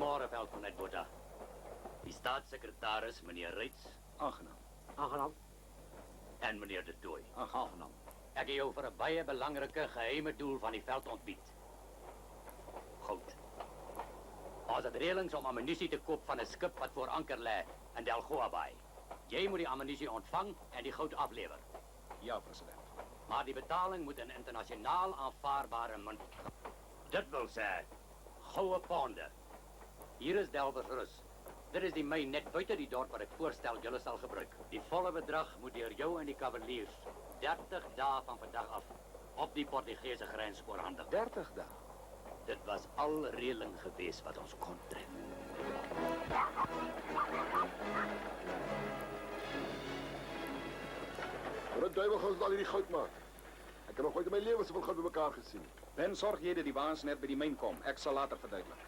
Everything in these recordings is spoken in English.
Goeiemôre, veldmaat Botha. Die staatssecretaris, meneer Reitz. Aangenaam. Aangenaam. En meneer De Tooy. Aangenaam. Ek het jou vir 'n baie belangrike geheime doel van die veld ontbied. Goud. Ons het reëlings om ammunisie te koop van 'n skip wat voor anker lê in Delgoa Bay. Jy moet die ammunisie ontvang en die goud aflewer. Ja, president. Maar die betaling moet in internasionaal aanvaarbare munt. Dit wil sê, goue ponde. Hier is Delversrus. Dit is die myn net buite die dorp wat ek voorstel julle sal gebruik. Die volle bedrag moet deur jou en die kavaliers 30 dae van vandag af op die Portugese grens oorhandig. 30 dae. Dit was al reëling gewees wat ons kon tref. Wat duiwel gaan ons al hierdie goud maak? Ek het nog nooit in my lewe soveel goud bymekaar gesien. Ben, sorg jy dat die waans net by die myn kom. Ek sal later verduidelik.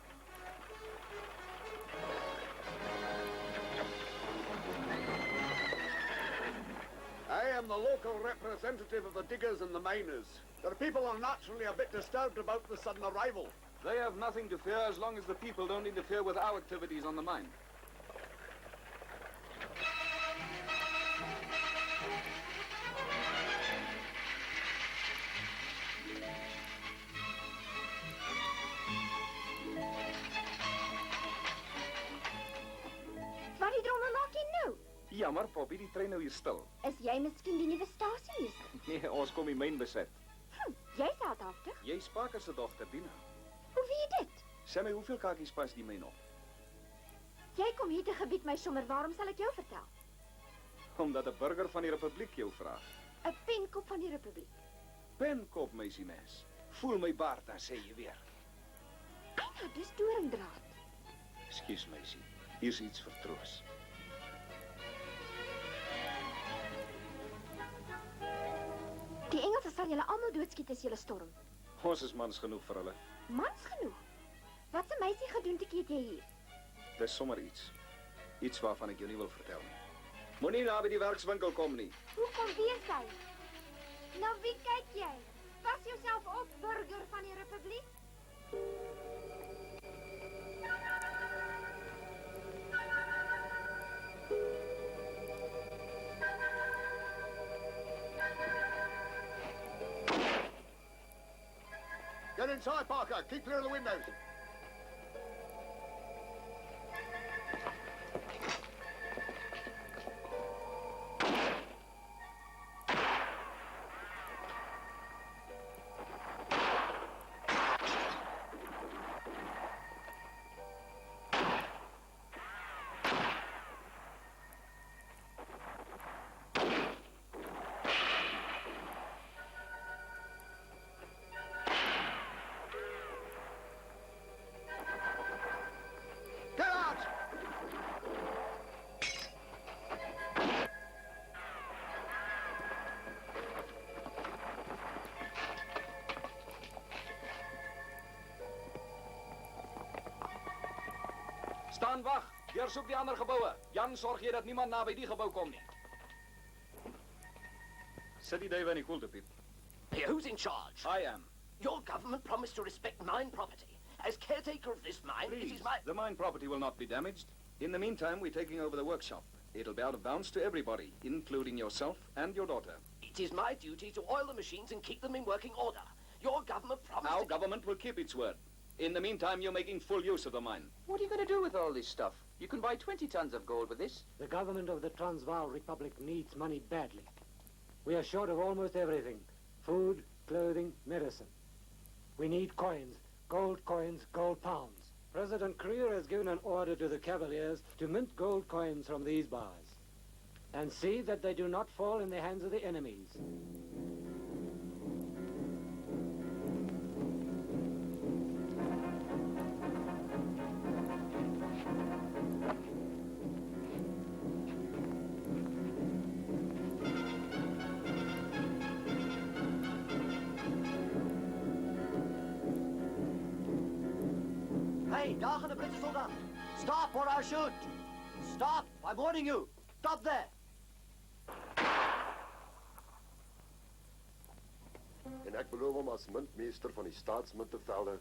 I am the local representative of the diggers and the miners. The people are naturally a bit disturbed about the sudden arrival. They have nothing to fear as long as the people don't interfere with our activities on the mine. Wat die dromme maak jy nou? Jammer, Poppy, die trein nou hier stil. Is jy miskien die nuwe stasiemeester? Nee, ons kom die myn beset. Jy's heldhaftig. Jy Spaker se dogter, Dina. Hoe weet jy dit? Sê my, hoeveel kakies pas die myn op? Jy kom hier te gebied my sommer, waarom sal ek jou vertel? Omdat 'n burger van die republiek jou vra. 'n Penkop van die republiek. Penkop, meisie mes. Voel my baard, dan sê jy weer. Nou, dis doringdraad. Ekskuus, meisie. Hier's iets vir troos. Die Engelse sal julle almal doodskiet as julle storm. Ons is mans genoeg vir hulle. Mans genoeg. Wat 'n meisie gedoentetjie het jy hier? Dis sommer iets. Iets waarvan ek jou nie wil vertel nie. Moenie naby die werkswinkel kom nie. Hoe kom wees hy? Na wie kyk jy? Pas jouself op, burger van die republiek. Get inside, Parker. Keep clear of the windows. Staan wag. Deursoek die ander geboue. Jan, sorg jy dat niemand naby die gebou kom nie. Sit die duiwe in die koelte, Piet. Hey, who's in charge? I am. Your government promised to respect mine property. As caretaker of this mine, Please, it is my... the mine property will not be damaged. In the meantime, we're taking over the workshop. It'll be out of bounds to everybody, including yourself and your daughter. It is my duty to oil the machines and keep them in working order. Your government promised Our to... government will keep its word. In the meantime, you're making full use of the mine. What are you going to do with all this stuff? You can buy 20 tons of gold with this. The government of the Transvaal Republic needs money badly. We are short of almost everything. Food, clothing, medicine. We need coins, gold pounds. President Kruger has given an order to the Cavaliers to mint gold coins from these bars. And see that they do not fall in the hands of the enemies. Hey, daar gaan de Britse soldaat. Stop or I shoot. Stop, I'm warning you. Stop there. En ek beloof hom as muntmeester van die staatsmuntevelde.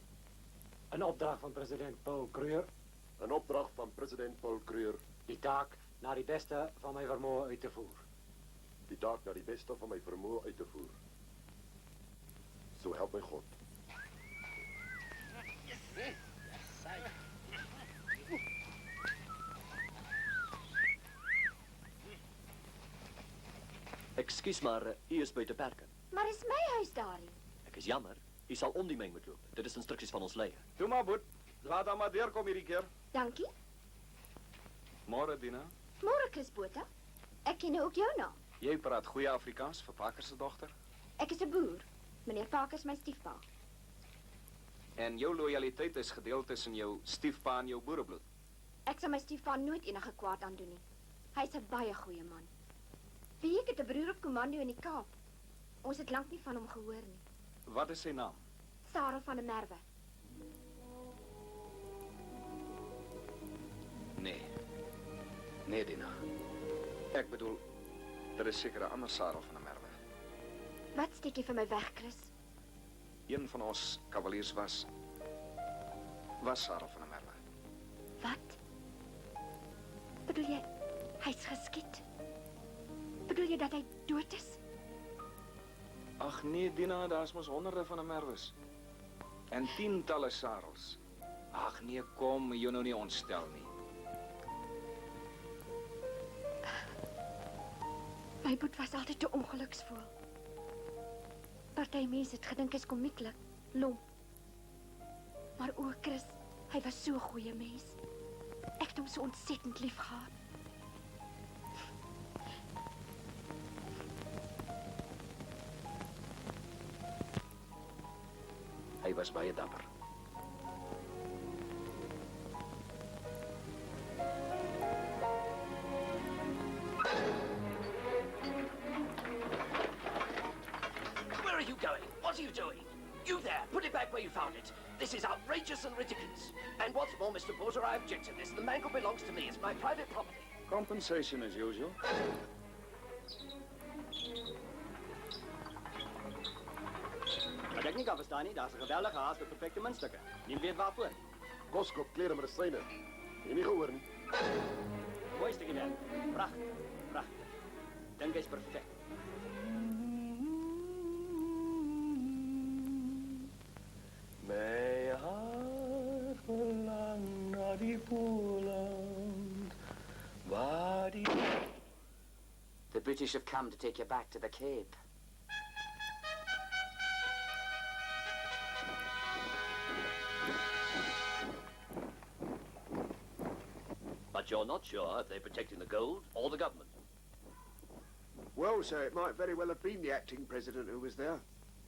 'n opdrag van president Paul Kruger. Een opdracht van president Paul Kruger. Die taak naar die beste van mijn vermogen uit te voeren. Die taak naar die beste van mijn vermogen uit te voeren. Zo help mij God. Ekskuus maar, u is buiten perken. Maar is my huis daarin? Ek is jammer. U sal om die meng moet loop. Dit is instruksies van ons leier. Doe maar, Boet. Laat dan maar deurkom hierdie keer. Dankie. Môre, Dina. Môre, Chris Botha. Ek ken ook jou naam. Jy praat goeie Afrikaans vir Parker se dogter. Ek is 'n boer. Meneer Parker is my stiefpa. En jou lojaliteit is gedeel tussen jou stiefpa en jou boerebloed. Ek sal my stiefpa nooit enige kwaad aandoen nie. Hy's 'n baie goeie man. Wie ek het 'n broer op kommando in die Kaap. Ons het lank nie van hom gehoor nie. Wat is sy naam? Sarah van der Merwe. Nee. Nee, Dina. Ek bedoel, daar is seker 'n ander Sarah van der Merwe. Wat steek jy vir my weg, Chris? Een van ons kavaliers was Sarah van der Merwe. Wat? Bedoel jy, hy's geskiet? Bedoel jy dat hy dood is? Ag nee, Dina, daar's mos honderde van der Merwes. En tientalle Sarahs. Ag nee, kom, jy nou nie ontstel nie. My boet was altyd 'n ongeluksvoël. Party mense het gedink hy's komieklik, lomp. Maar o, Chris, hy was so 'n goeie mens. Ek het hom so ontsettend lief gehad. Hy was baie dapper. Where are you going? What are you doing? You there, put it back where you found it. This is outrageous and ridiculous. And what's more, Mr. Porter, I object to this. The mangle belongs to me. It's my private property. Compensation as usual. Wat ek nie kan verstaan nie, daar's 'n geweldige haas met perfekte muntstukke. Nie weet waarvoor. Koskop, kleren, medisyne. Jy nie gehoor nie. Mooi stukkie werk. Pragtig. Pragtig. Dink hy's perfek. My hart verlang naar die Poland, waar die... The British have come to take you back to the Cape. But you're not sure if they're protecting the gold or the government. Well, sir, it might very well have been the acting president who was there.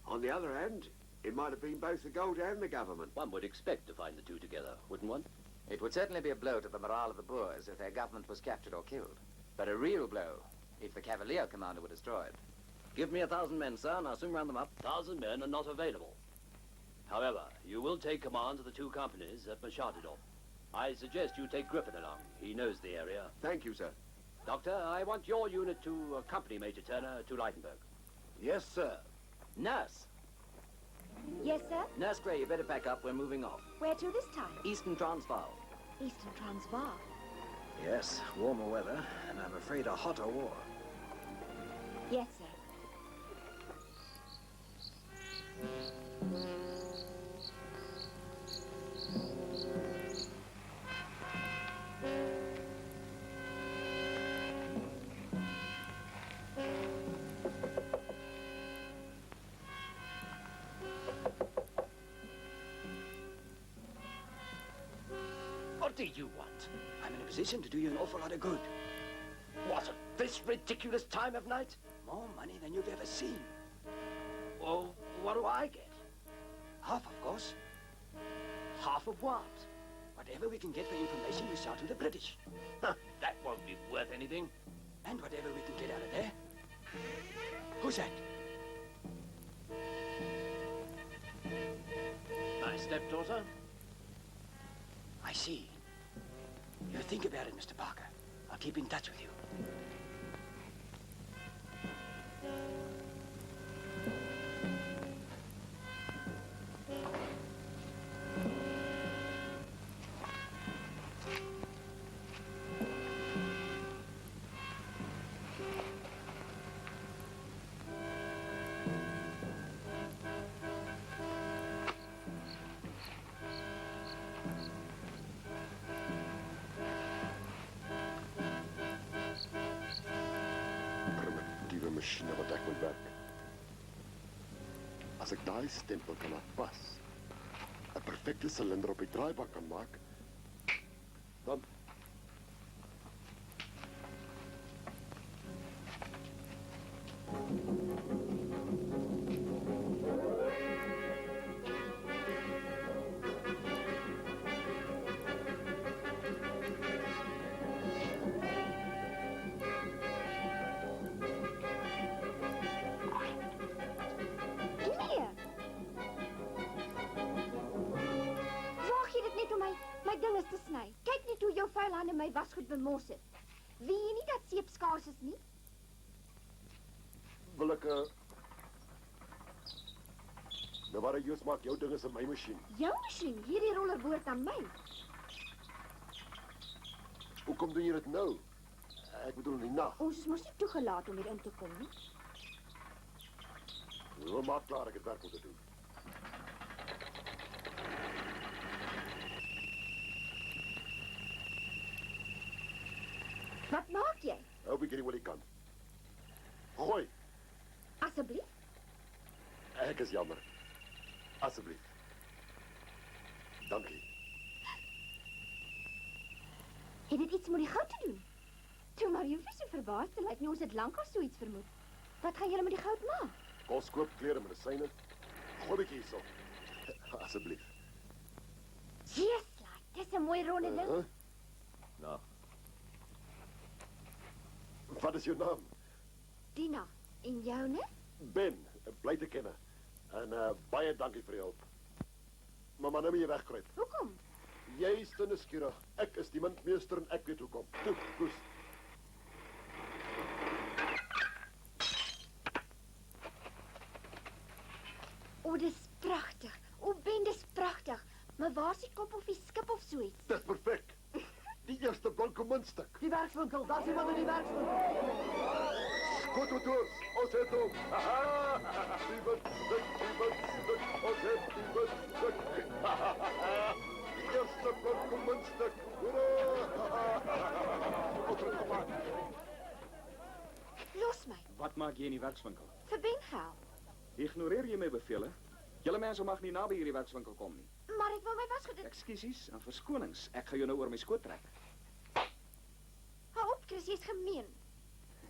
On the other hand, it might have been both the gold and the government. One would expect to find the two together, wouldn't one? It would certainly be a blow to the morale of the Boers if their government was captured or killed. But a real blow if the Cavalier commander were destroyed. Give me 1,000 men, sir, and I'll soon round them up. 1,000 men are not available. However, you will take command of the two companies at Machadodorp. I suggest you take Griffin along. He knows the area. Thank you, sir. Doctor, I want your unit to accompany Major Turner to Leitenberg. Yes, sir. Nurse. Yes, sir? Nurse Gray, you better pack up. We're moving off. Where to this time? Eastern Transvaal. Eastern Transvaal. Yes, warmer weather, and I'm afraid a hotter war. Yes, sir. What do you want? I'm in a position to do you an awful lot of good. What, at this ridiculous time of night? More money than you've ever seen. Well, what do I get? Half, of course. Half of what? Whatever we can get for information we sell to the British. Huh, that won't be worth anything. And whatever we can get out of there. Who's that? My stepdaughter? I see. You think about it, Mr. Parker. I'll keep in touch with you. nuwe masjiene wat ek moet werk. As ek daai stempel kan laat pas, 'n perfekte silinder op die draaibak kan maak, dan Nee. Waag jy dit net om my ding is te sny. Kyk net hoe jou vuil hande my wasgoed bemors het. Weet jy nie dat seep skaars is nie? wil ek nou waar jy maak jou ding is in my masjien. Jou masjien, hierdie roller behoort aan my. Hoekom doen jy dit nou? Ek bedoel in die nag. Ons is mos nie toegelaat om hier in te kom nie. Nou maak klaar, ek het werk om te doen. Wat maak jy? Hou bietjie die olie kant. Gooi. Asseblief. Ek is jammer. Asseblief. Dankie. Het dit iets met die goud te doen? Toe maar, jy hoef nie so verbaas te lyk nie, ons het lankal so iets vermoed. Wat gaan julle met die goud maak? Kos koop, klere, medisyne. Gooi bietjie hierso. Asseblief. Jezus, dis 'n mooi ronde ding. Nou. Wat is jou naam? Dina, en joune? Ben, bly te kenne. En baie dankie vir die hulp. Maar nou moet jy wegkruip. Hoekom? Jy is te nuuskierig. Ek is die muntmeester en ek weet hoekom. Toe, koes. O, dis pragtig. O, Ben, dis pragtig. Maar waar is die kop of die skip of so iets? Dis perfek. Die eerste blanke muntstuk. Die werkswinkel, daar is iemand in die werkswinkel. Goed, ons het hom. Die muntstuk, ons het die muntstuk. Die eerste blanke muntstuk. Ons het gemaakt. Los my, Wat maak jy in die werkswinkel? vir Ben geld. Ignoreer jy my bevele? Julle mense mag nie naby hierdie werkswinkel kom nie. Maar ek wil my wasgoed... Ekskusies en verskonings. Ek gaan jou nou oor my skoot trek. Hou op, Chris, jy's gemeen.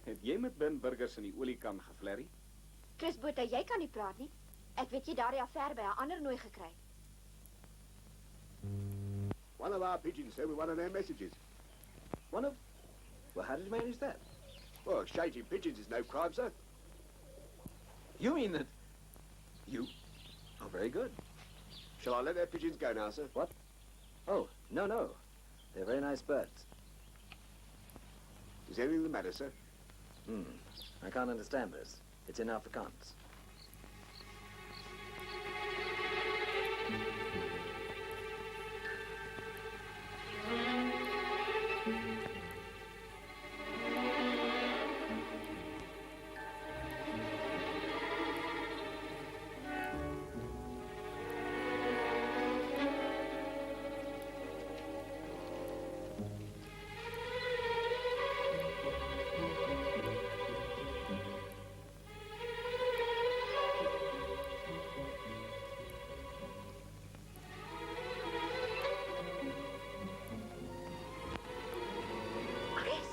Het jy met Ben Burgers in die oliekan geflerry? Chris Botha, jy kan nie praat nie. Ek weet jy daardie affære by 'n ander nooi gekry. One of our pigeons sent me one of their messages. One of... Well, how did you manage that? Well, exchanging pigeons is no crime, sir. You mean that... You... Oh, very good. Shall I let their pigeons go now, sir? What? Oh, no. They're very nice birds. Is anything the matter, sir? I can't understand this. It's in Afrikaans. Chris,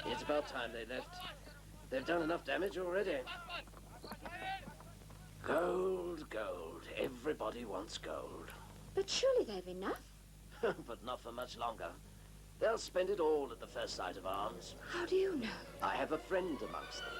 It's about time they left. They've done enough damage already. Gold, gold. Everybody wants gold. but surely they've enough. But not for much longer. They'll spend it all at the first sight of arms. How do you know? I have a friend amongst them.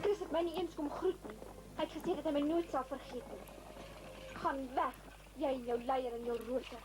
Chris het my nie eens kom groet nie. Hy het gesê dat hy my nooit sal vergeet nie. Gaan weg, jy en jou leier en jou rose.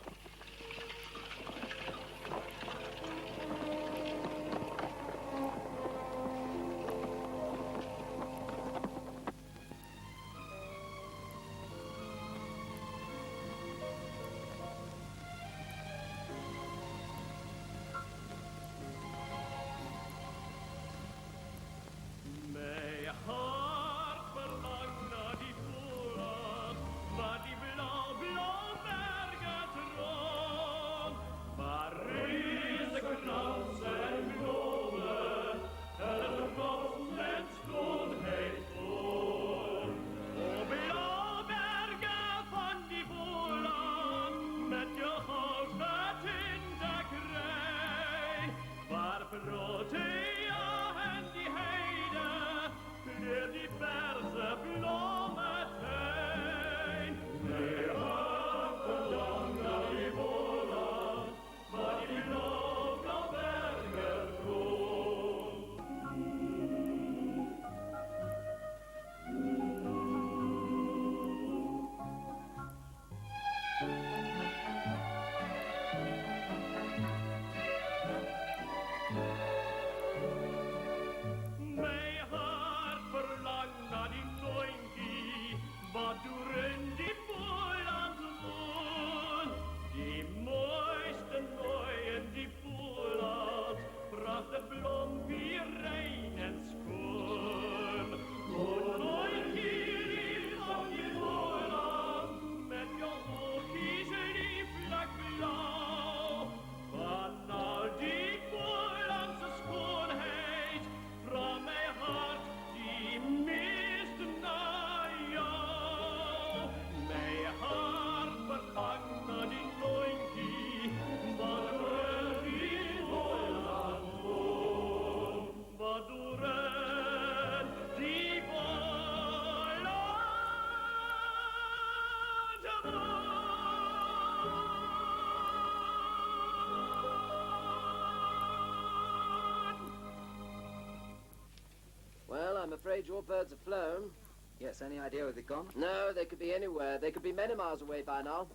Well, I'm afraid your birds have flown. Yes, any idea where they've gone? No, they could be anywhere. They could be many miles away by now.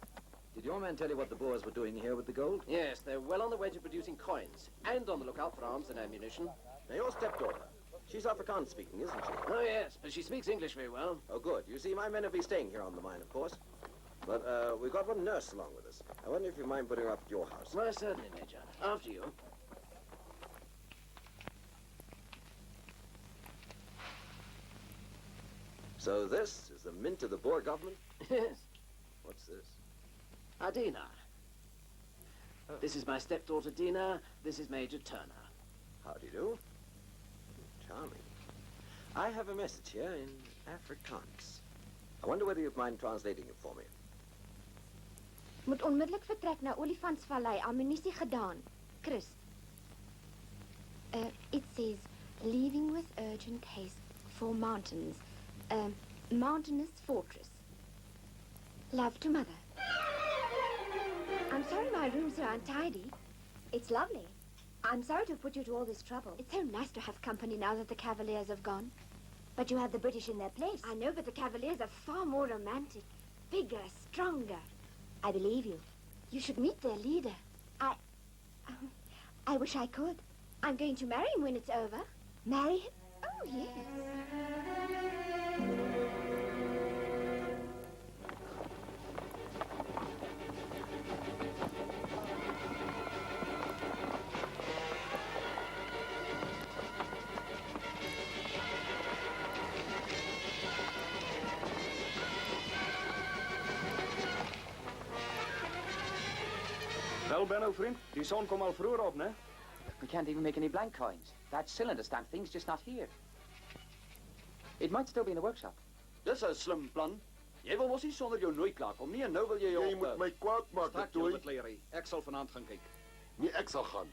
Did your men tell you what the Boers were doing here with the gold? Yes, they're well on their way to producing coins, and on the lookout for arms and ammunition. Now, your stepdaughter, she's Afrikaans speaking, isn't she? Oh, yes, but she speaks English very well. Oh, good. You see, my men will be staying here on the mine, of course. But we've got one nurse along with us. I wonder if you mind putting her up at your house. Why, certainly, Major. After you. So this is the mint of the Boer government? Yes. What's this? Adina. This is my stepdaughter, Dina. This is Major Turner. How do you do? Charming. I have a message here in Afrikaans. I wonder whether you'd mind translating it for me. Moet onmiddellik vertrek na Olifantsvallei, ammunisie gedaan. Chris. It says, leaving with urgent haste for mountains. Mountainous fortress. Love to Mother. I'm sorry my room's so untidy. It's lovely. I'm sorry to put you to all this trouble. It's so nice to have company now that the Cavaliers have gone. But you have the British in their place. I know, but the Cavaliers are far more romantic. Bigger, stronger. I believe you. You should meet their leader. I wish I could. I'm going to marry him when it's over. Marry him? Oh, yes. Wel, Benno, vriend, die zon komt al vroeger op, né? We can't even make any blank coins. That cylinder stamp thing's just not here. It might still be in the workshop. Dis 'n slim plan. Jy wil mos nie sonder jou nooi klaarkom nie en nou wil jy jou... Jy moet my kwaad maak, Strak Toy. jou met Larry. Ek sal vanaand gaan kyk. Nee, ek sal gaan.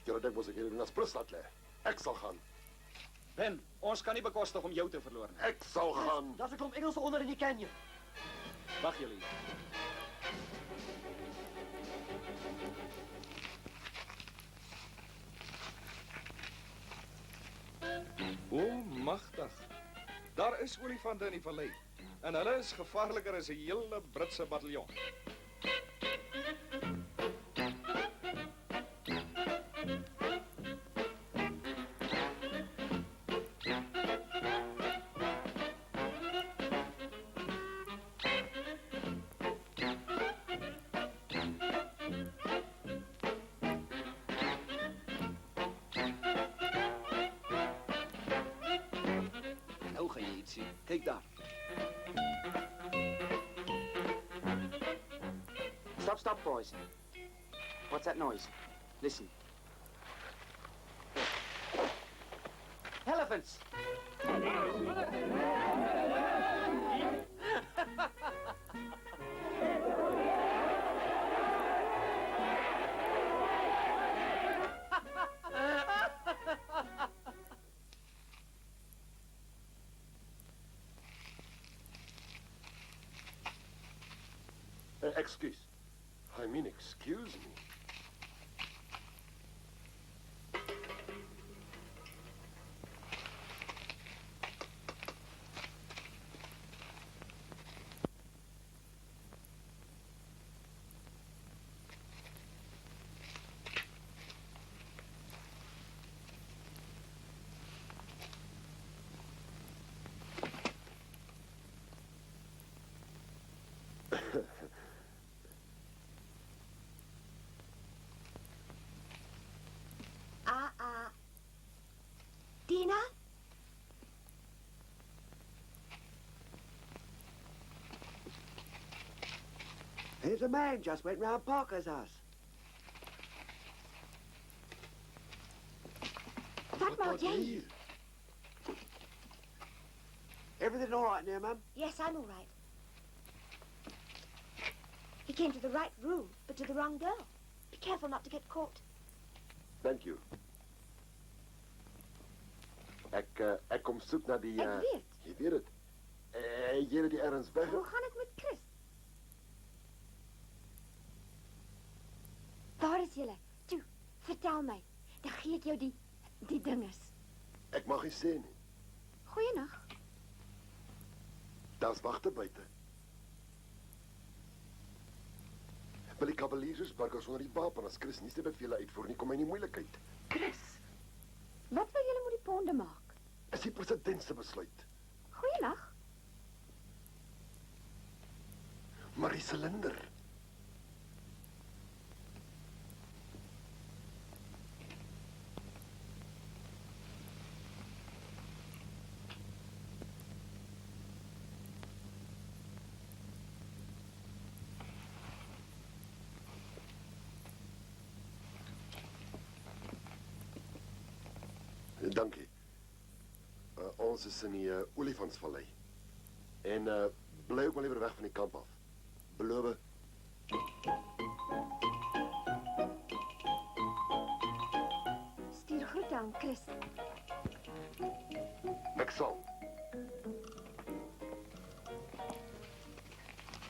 Julle dink mos ek hier in 'n sprits laat lê. Ek sal gaan. Ben, ons kan nie bekostig om jou te verloor nie. Ek sal gaan. Daar's 'n klomp Engelse onder in die canyon. Wag jullie. O, magtig. Daar is olifante in die vallei. En hulle is gevaarliker as 'n hele Britse bataljon. Nou gaan jy iets sien. Kyk daar. Stop, boys. What's that noise? Listen. Elephants! Excuse. I mean, excuse me. Tina? There's a man just went round Parker's house. Wat maak jy? Everything all right now, Mum? Yes, I'm all right. He came to the right room, but to the wrong girl. Be careful not to get caught. Thank you. Ek kom soek na die... Ek weet. Jy weet het. Jy het die ergens weg. Hoe gaan het met Chris? Waar is julle? Toe, vertel my. Dan gee ek jou die dinges. Ek mag nie sê nie. Goeienag. Daar's wagte buite. Wil die kavaliersburgers onder die wapen as Chris nie sy bevele uitvoer nie, kom hy in die moeilikheid. Chris, wat wil julle met die ponde maak? Is die president se besluit. Goeienag. Maar die silinder. Dankie. Ons is in die Olifantsvallei. En bly ook maar liever weg van die kamp af. Beloof. Stuur groete aan Chris. Ek sal.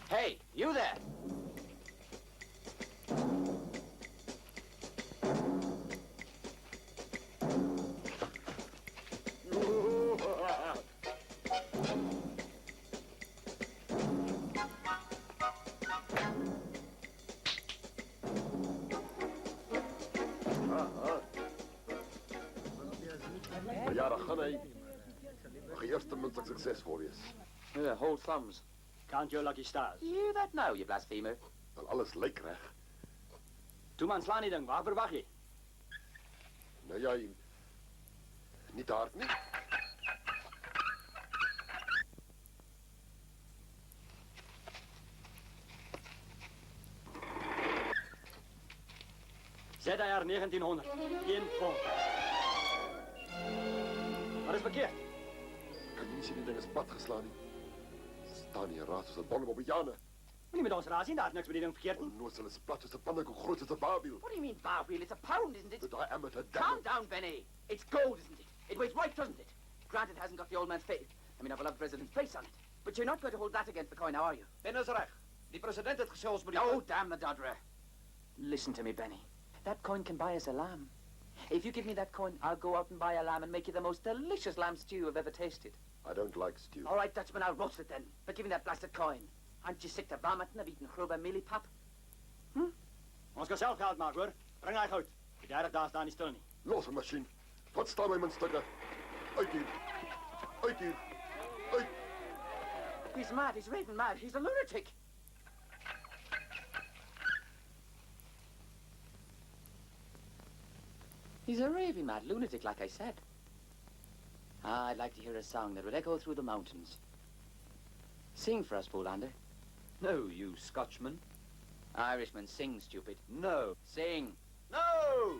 Hey, you there! Ja, dan gaan hy. Mag die eerste minstens suksesvol wees. Hold thumbs. Count your lucky stars. You that now, you blasphemer. Wel, alles lyk reg. Toe man, slaan die ding. Waar verwag jy? Nou ja, nie te hard nie. ZR 1900. 1 pond. Wat is verkeerd? Kan jy nie sien die ding is pad geslaan nie? Staan hier raas soos 'n bonbonjane. Wil jy met ons raas zien? Daar is niks met die ding verkeerd nie. Onnozel is plat soos 'n pannekoek, groot soos 'n baarwiel. What do you mean, bar wheel? It's a pound, isn't it? Met daai amateur Calm down, Benny. It's gold, isn't it? It weighs right, doesn't it? Granted, it hasn't got the old man's face. I mean, I've a loved president's face on it. But you're not going to hold that against the coin, now, are you? Ben is reg. Die president het gesê ons moet die... Oh, damn the dodderer. Listen to me, Benny. That coin can buy us a lamb. If you give me that coin, I'll go out and buy a lamb and make you the most delicious lamb stew you've ever tasted. I don't like stew. All right, Dutchman, I'll roast it then. But give me that blasted coin. Aren't you sick to vomiting of eating grube mealie-pap? Ons kan zelf geld maken, hoor. Breng hij uit. Die 30 dagen staan niet stil niet. Los een machine. Wat staan mijn munstukken? Uit hier. Uit hier. Uit. He's mad. He's raving mad. He's a lunatic. He's a raving mad lunatic, like I said. Ah, I'd like to hear a song that would echo through the mountains. Sing for us, Boolander. No, you Scotchman. Irishman, sing, stupid. No. Sing. No!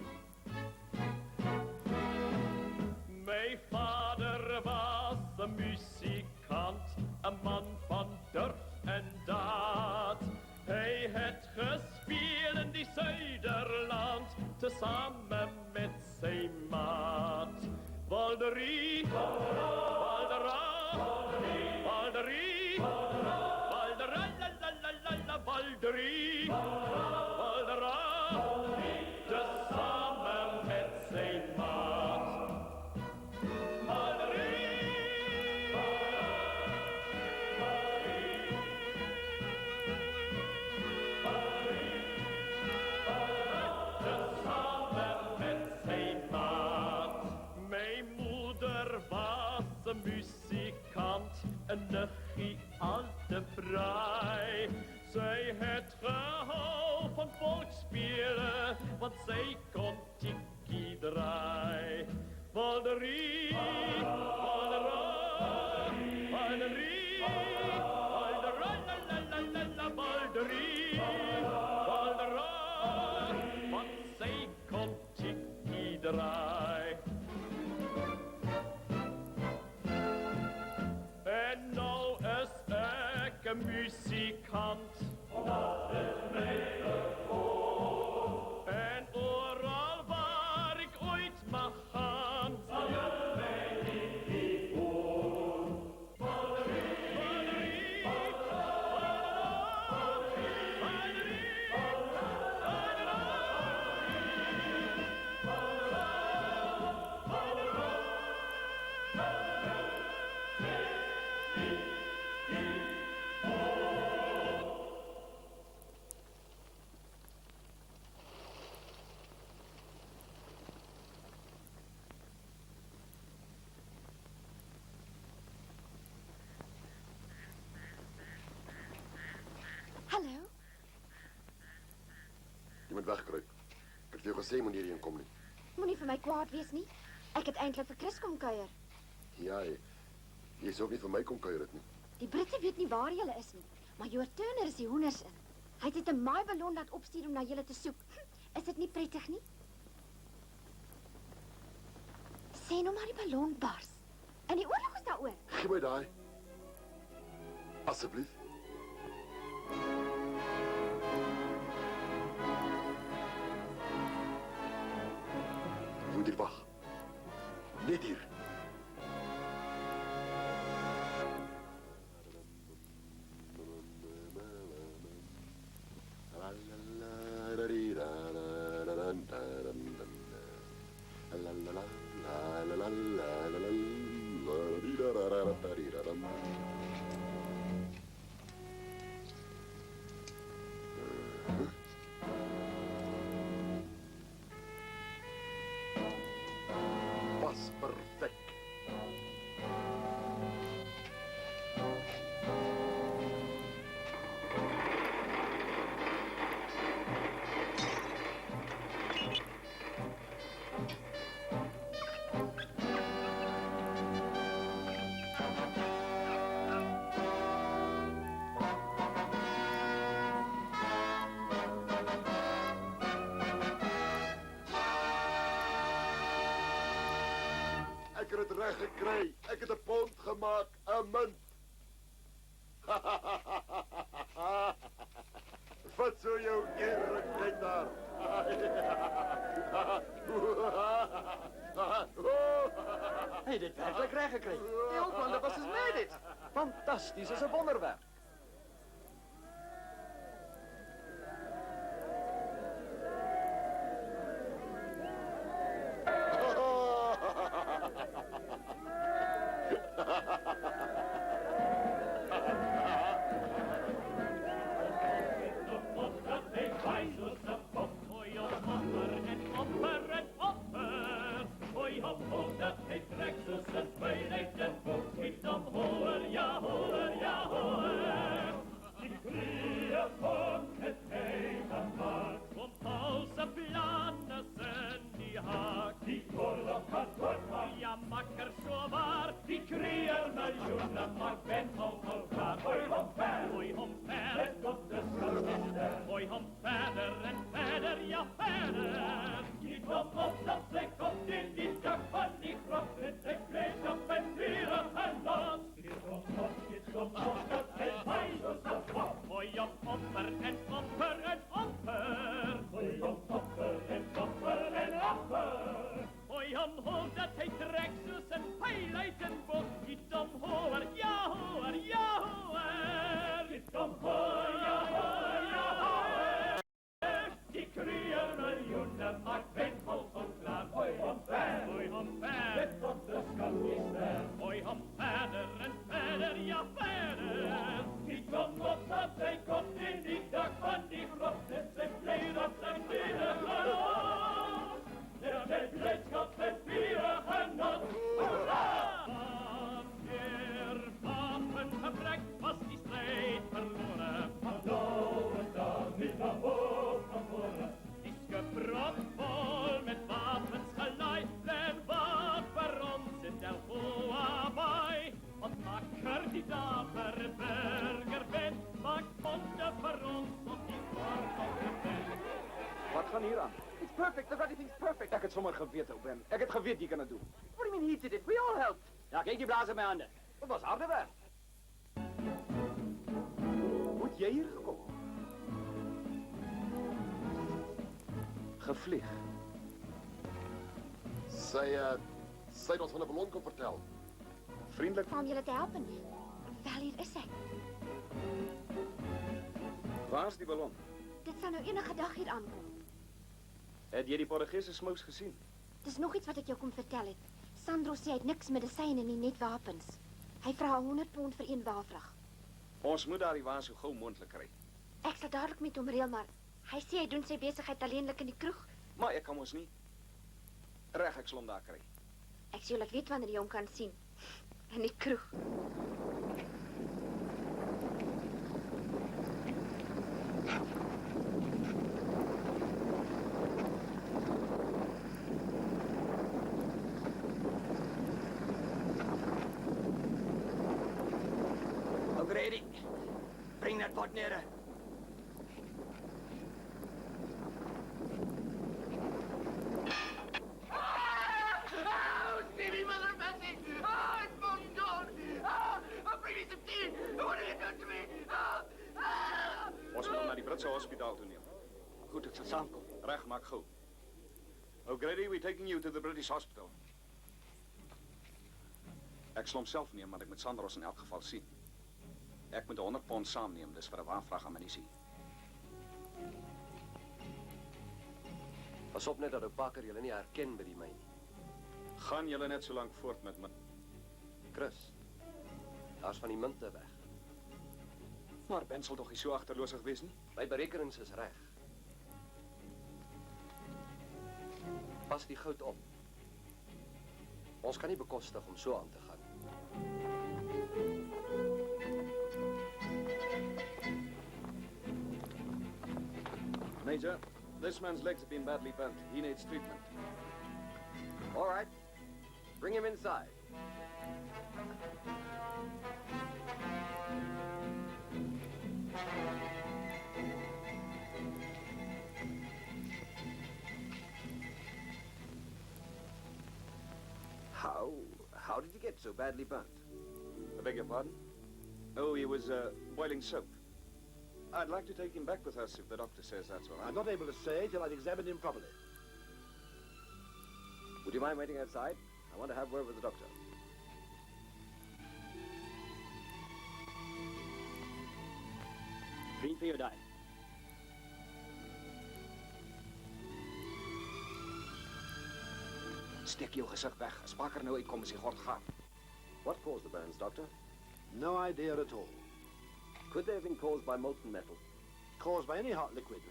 Mijn vader was een muzikant, een man van durf en daad. Hij had gespeeld in die Zuiderland, tezamen met zijn maat. Walderie, Waldera, Walderie, Waldera, la la la la la, Walderie, Waldera, tezamen met zijn maat. Een muzikant, een nuchie al te fraai. Zij het gehouden van volksspelen, want zij kon tikkie draai. Walderie, Waldera, Walderie, Waldera, la la la la la, Walderie, Waldera, want zij kon tikkie draai. En nou is ik een muzikant. Dat is mij gevoel. En overal waar ik ooit mag gaan, zal je mij niet voelen. Walderie, Walderie, Hallo? Je moet wegkruipen. Ik heb jou gesê, moet hierheen kom nie. Moenie vir my kwaad wees nie. Ek het eintlik vir Chris kom kuier. Ja, jy sou ook nie vir my kom kuier het nie. Die Britte weet nie waar julle is nie, maar Joor Turner is die hoenders in. Hy het 'n maaiballon laat opstuur om na julle te soek. Is dit nie prettig nie? Sê nou maar die ballon bars. En die oorlog is daaroor. Gee my daai. Asseblief. Je moet hier wachten. Niet hier. Was perfect. Ik heb het recht gekregen. Ik heb de pond gemaakt. Een munt. Wat zou jou eerlijk kijk daar. Hij dit werkelijk recht gekregen. Die Hooglander was dus mij dit. Fantastisch, is een wonderwerk. Ha ha ha ha! van hier aan. It's perfect. The bloody thing's perfect. Ek het sommer geweet, ou Ben. Ek het geweet jy kan dit doen. What do you mean he did it? We all helped. Ja, kijk die blazen mijn handen. Dat was harde werk. Hoe het jy hier gekom? Gevlieg. Sy het ons van 'n ballon kom vertel. Vriendelik. Om julle te help. Wel, hier is ek. Waar's die ballon? Dit sal nou enige dag hier aankom. Het jy die Portugese smous gesien? Dis nog iets wat ek jou kom vertel het. Sandro sê hy het niks medisyne nie, net wapens. Hy vra 100 pond vir een waafvrag. Ons moet daardie wa so gou moontlik kry. Ek sal dadelik met hom reël, maar hy sê hy doen sy besigheid alleenlik in die kroeg. Maar ek kan ons nie. Reg, ek sal hom daar kry. Ek sê julle weet wanneer jy hom kan sien. In die kroeg. O'Grady, bring that pot nearer. Oh, Stevie, mother of mercy! Oh, it's fucking gone! Oh, bring me some tea! What have you done to me? Ons moet na die Britse hospitaal toe neem. Goed, het sal saamkom. Reg, maak gou. O'Grady, we're taking you to the British hospital. Ek sal hom self neem, maar ek moet Sandros in elk geval sien. Ek moet 100 pond saamneem, dis vir 'n waafvrag ammunisie. Pas op net dat ou Parker julle nie herken by die myn nie. Gaan julle net so lank voort met my... Chris, daar's van die munte weg. Maar Ben sal tog nie so agterloosig wees nie? My berekenings is reg. Pas die goud op. Ons kan nie bekostig om so aan te gaan. Major, this man's legs have been badly burnt. He needs treatment. All right. Bring him inside. How did you get so badly burnt? I beg your pardon? Oh, he was boiling soap. I'd like to take him back with us if the doctor says that's all right. I'm not able to say till I've examined him properly. Would you mind waiting outside? I want to have word with the doctor. Vriend van jou daar. Steek jou gesig weg. As Parker nou uitkom, is hy gord gaan. What caused the burns, doctor? No idea at all. Could they have been caused by molten metal? Caused by any hot liquid.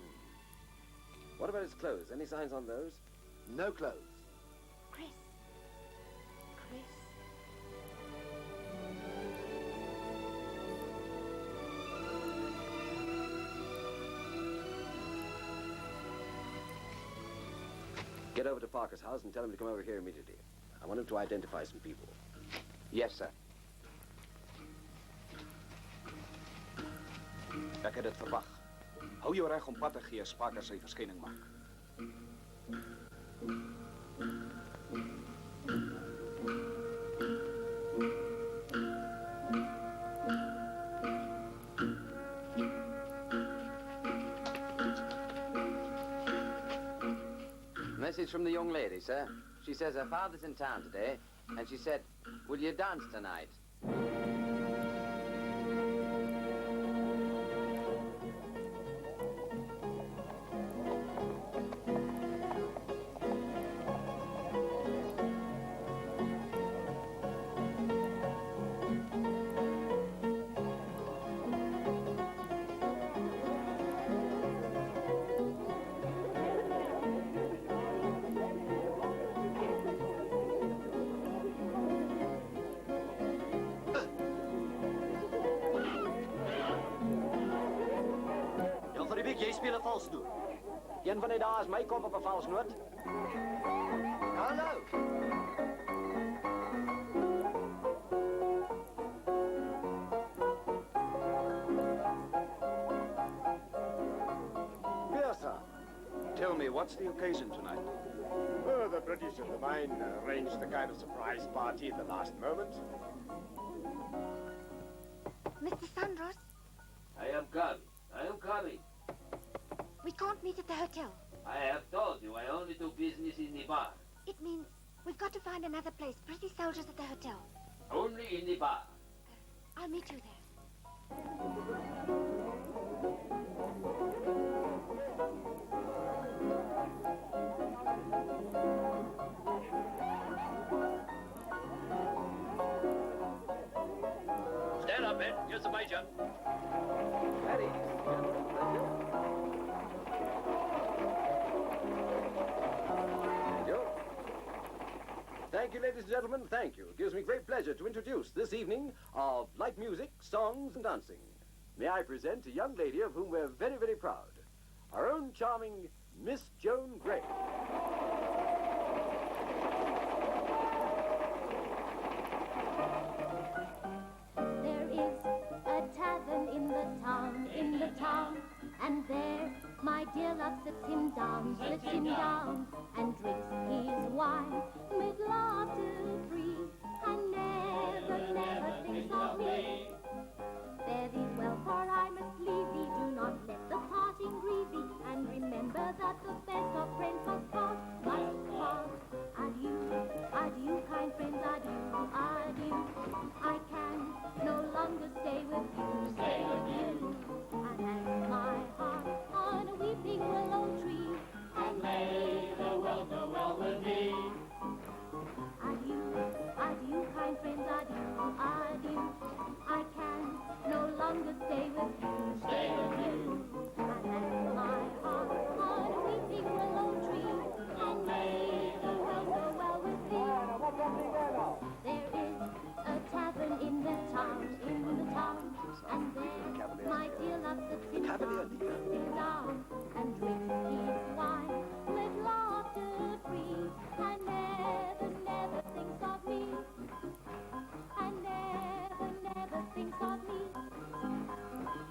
What about his clothes? Any signs on those? No clothes. Chris. Chris. Get over to Parker's house and tell him to come over here immediately. I want him to identify some people. Yes, sir. Ek het dit verwag. Hou jou reg om pad te gee as Parker sy verskyning maak. Message from the young lady, sir. She says her father's in town today, and she said, will you dance tonight? Jy speel 'n valsnoot. Een van die dae is my kop op 'n valsnoot. Hallo. Yes, sir. Tell me, what's the occasion tonight? Oh, the British at the mine arranged the kind of surprise party at the last moment. Mr. Sandros, I am coming. I am coming. we can't meet at the hotel. I have told you I only do business in the bar. It means we've got to find another place. British soldiers at the hotel. Only in the bar. I'll meet you there. Stand up, Ben. Here's the Major. Thank you, ladies and gentlemen, thank you. It gives me great pleasure to introduce this evening of light music, songs, and dancing. May I present a young lady of whom we're very, very proud. Our own charming Miss Joan Gray. There is a tavern in the town, and there my dear love sits him down, and drinks his wine with laughter free, and never thinks of me. Fare thee well, for I must leave thee, do not let the parting grieve thee, and remember that the best of friends must part. Adieu, adieu, kind friends, adieu, adieu. I can no longer stay with you, and hang my heart on a weeping willow tree, and lay the world know well with me. Adieu, adieu, kind friends, adieu, adieu. I can no longer stay with you, and hang my heart on a weeping willow tree, and lay the world know well with me. There is a tavern in the town, and there my dear love sits him down, and drinks his wine with laughter free, and never thinks of me, and never thinks of me,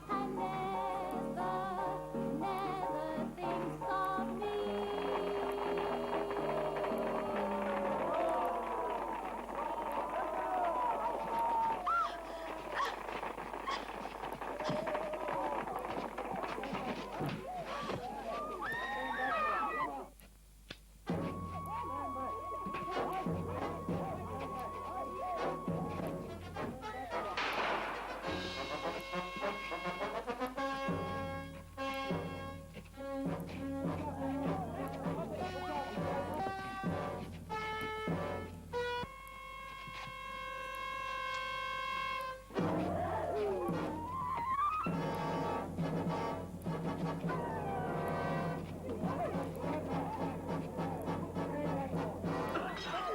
and never thinks of me.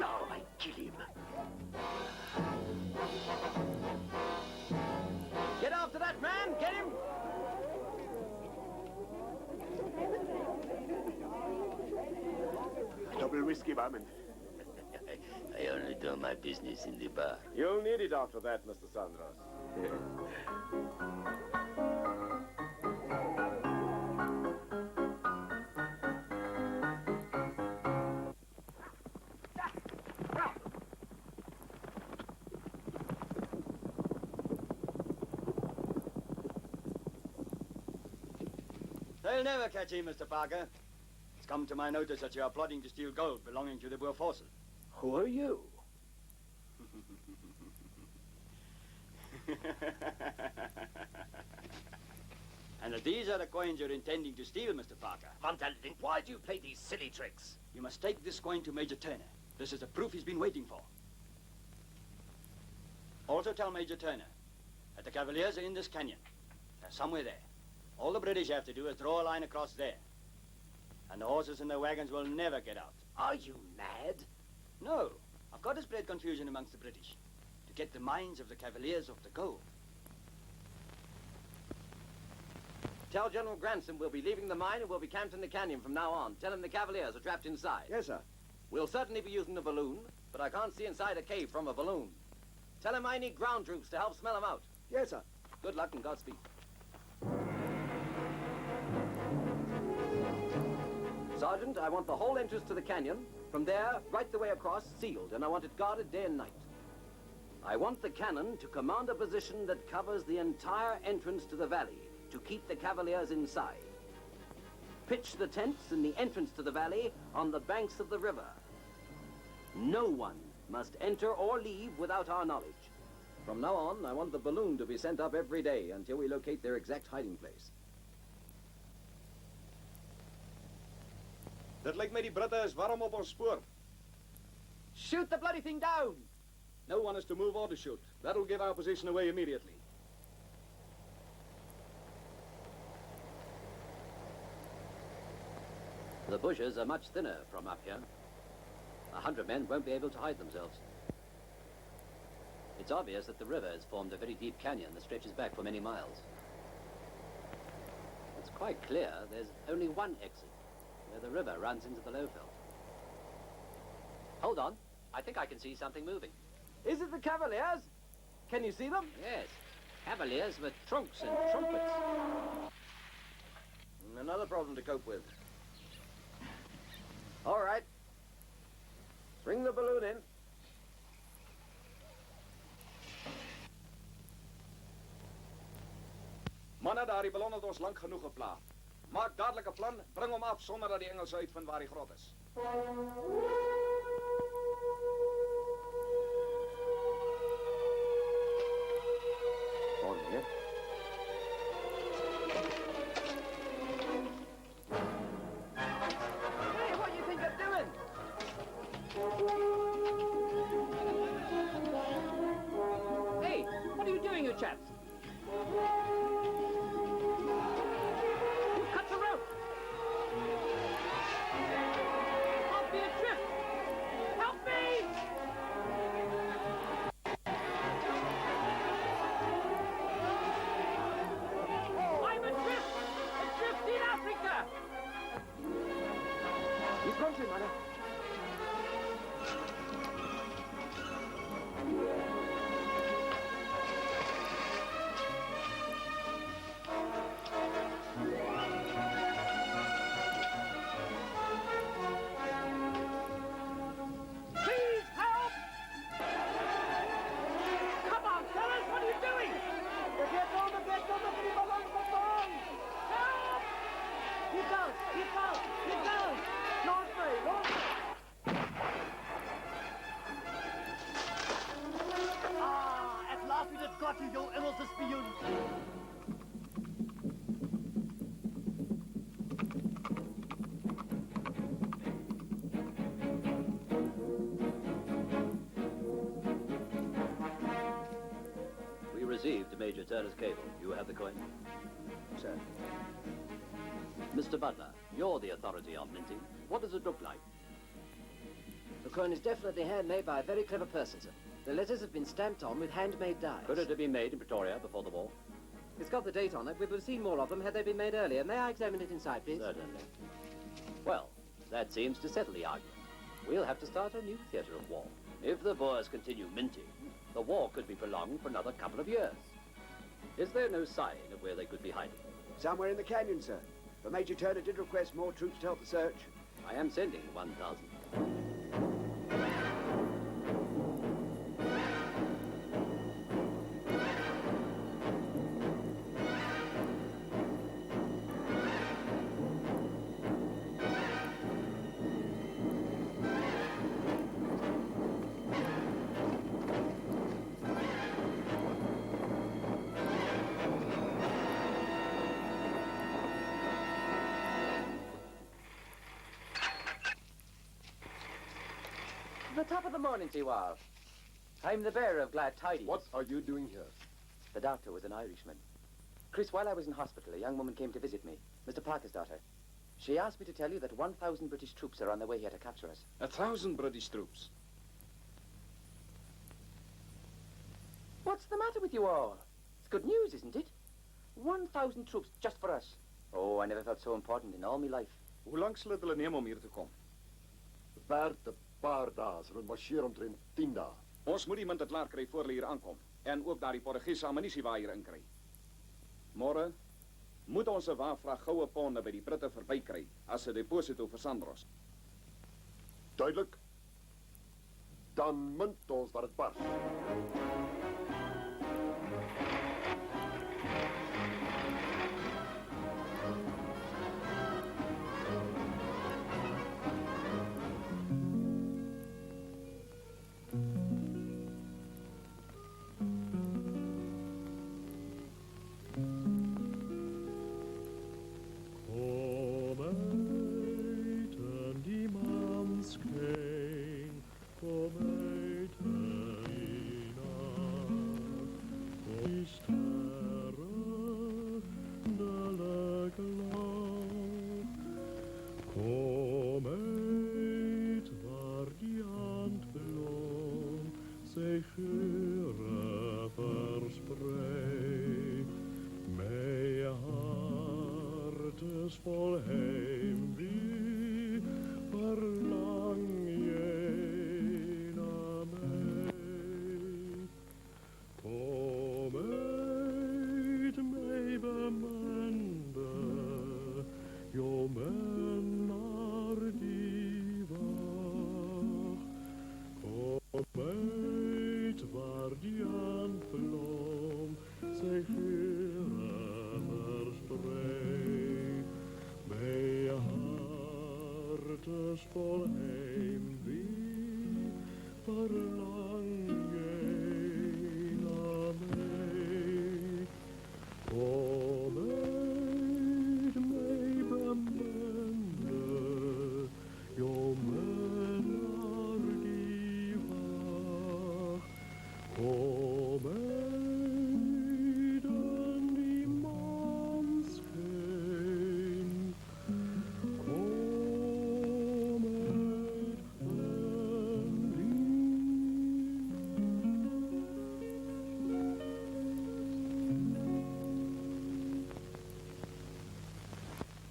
Now I kill him. Get after that man, get him! A double whiskey, barman. I only do my business in the bar. You'll need it after that, Mr. Sandros. They'll never catch him, Mr. Parker. It's come to my notice that you are plotting to steal gold belonging to the Boer forces. Who are you? And that these are the coins you're intending to steal, Mr. Parker. Van der Linde, why do you play these silly tricks? You must take this coin to Major Turner. This is the proof he's been waiting for. Also tell Major Turner that the Cavaliers are in this canyon. They're somewhere there. All the British have to do is draw a line across there. And the horses and the wagons will never get out. Are you mad? No. I've got to spread confusion amongst the British to get the minds of the Cavaliers off the gold. Tell General Granson we'll be leaving the mine and we'll be camped in the canyon from now on. Tell him the Cavaliers are trapped inside. Yes, sir. We'll certainly be using a balloon, but I can't see inside a cave from a balloon. Tell him I need ground troops to help smell him out. Yes, sir. Good luck and Godspeed. Sergeant, I want the whole entrance to the canyon, from there, right the way across, sealed, and I want it guarded day and night. I want the cannon to command a position that covers the entire entrance to the valley, to keep the Cavaliers inside. Pitch the tents in the entrance to the valley on the banks of the river. No one must enter or leave without our knowledge. From now on, I want the balloon to be sent up every day until we locate their exact hiding place. Dit lyk my die Britte is warm op ons spoor. Shoot the bloody thing down! No one is to move or to shoot. That'll give our position away immediately. The bushes are much thinner from up here. 100 men won't be able to hide themselves. It's obvious that the river has formed a very deep canyon that stretches back for many miles. It's quite clear there's only one exit, where the river runs into the lowveld. Hold on. I think I can see something moving. Is it the Cavaliers? Can you see them? Yes. Cavaliers with trunks and trumpets. Another problem to cope with. All right. Bring the balloon in. Manne, daardie ballon het ons lank genoeg gepla. Maak dadelik 'n plan, bring hom af sonder dat die Engelse uitvind waar die grot is. On here. Hey, what do you think you're doing? Hey, what are you doing, you chaps? Cut the rope! I'll be adrift! Help me! I'm adrift! Adrift in Africa! He's country, Mother. Please help! Come on, fellas, what are you doing? Help! Keep down! Not afraid, Ah, at last we have got you, you Engelse spion. We received Major Turner's cable. You have the coin? Sir. Mr. Butler, you're the authority on minting. What does it look like? The coin is definitely handmade by a very clever person, sir. The letters have been stamped on with handmade dies. Could it have been made in Pretoria before the war? It's got the date on it. We would have seen more of them had they been made earlier. May I examine it inside, please? Certainly. Well, that seems to settle the argument. We'll have to start a new theatre of war. If the Boers continue minting, the war could be prolonged for another couple of years. Is there no sign of where they could be hiding? Somewhere in the canyon, sir. But Major Turner did request more troops to help the search. I am sending 1,000. The top of the morning to you all. I'm the bearer of glad tidings. What are you doing here? The doctor was an Irishman. Chris, while I was in hospital, a young woman came to visit me, Mr. Parker's daughter. She asked me to tell you that 1,000 British troops are on their way here to capture us. 1,000 British troops. What's the matter with you all? It's good news, isn't it? 1,000 troops just for us. Oh, I never felt so important in all my life. Hoe lank sal dit hulle neem om hier te kom? Werd 'n paar dae, so marcheer omtrent 10 dae. Ons moet die munte klaar kry voor hulle hier aankom en ook daardie Portugese ammunisie waar hier inkry. moet ons 'n waarvrag goue ponde by die Britte verbykry as 'n deposito vir Sandros. Duidelik. Dan munt ons wat dit pas.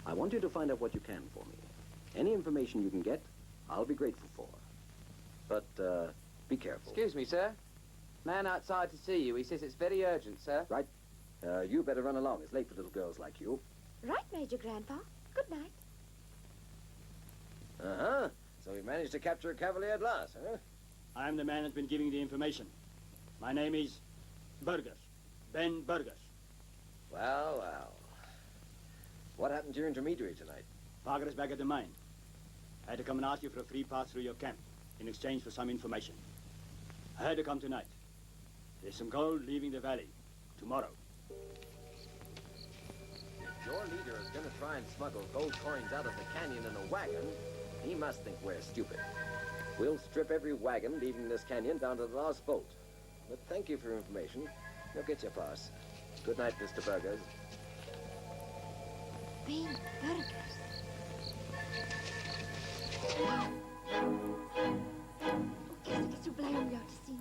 I want you to find out what you can for me. Any information you can get, I'll be grateful for. But, be careful. Excuse me, sir. Man outside to see you. He says it's very urgent, sir. Right. You better run along. It's late for little girls like you. Right, Major Grandpa. Good night. Uh-huh. So we managed to capture a cavalier at last, huh? I'm the man that's been giving the information. My name is Burgess. Ben Burgess. Well, well. What happened to your intermediary tonight? Parker is back at the mine. I had to come and ask you for a free pass through your camp in exchange for some information. I had to come tonight. There's some gold leaving the valley tomorrow. If your leader is going to try and smuggle gold coins out of the canyon in a wagon, he must think we're stupid. We'll strip every wagon leaving this canyon down to the last bolt. But thank you for your information. You'll get your pass. Good night, Mr. Burgers. Ben Burgers. Ek is so bly om jou te sien.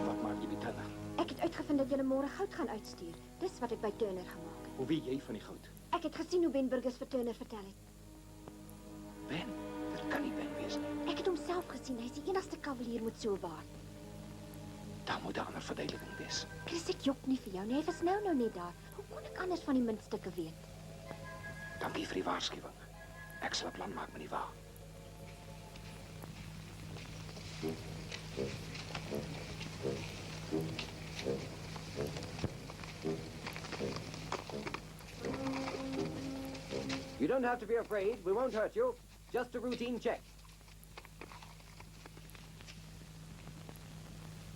Wat maak jy met Turner? Ek het uitgevind dat jy môre goud gaan uitstuur. Dis wat ek by Turner gemaak het. Hoe weet jy van die goud? Ek het gesien hoe Ben Burgers vir Turner vertel het. Ben? Dit kan nie Ben wees nie. Ek het hom self gesien. Hy's die enigste kavalier met so 'n baard. Daar moet 'n ander verduideliking wees. Chris, ek jok nie vir jou nie. Hy was nou net daar. Hoe kon ek anders van die muntstukke weet? Dankie vir die waarskuwing. Ek sal 'n plan maak met die wa. You don't have to be afraid. We won't hurt you. Just a routine check.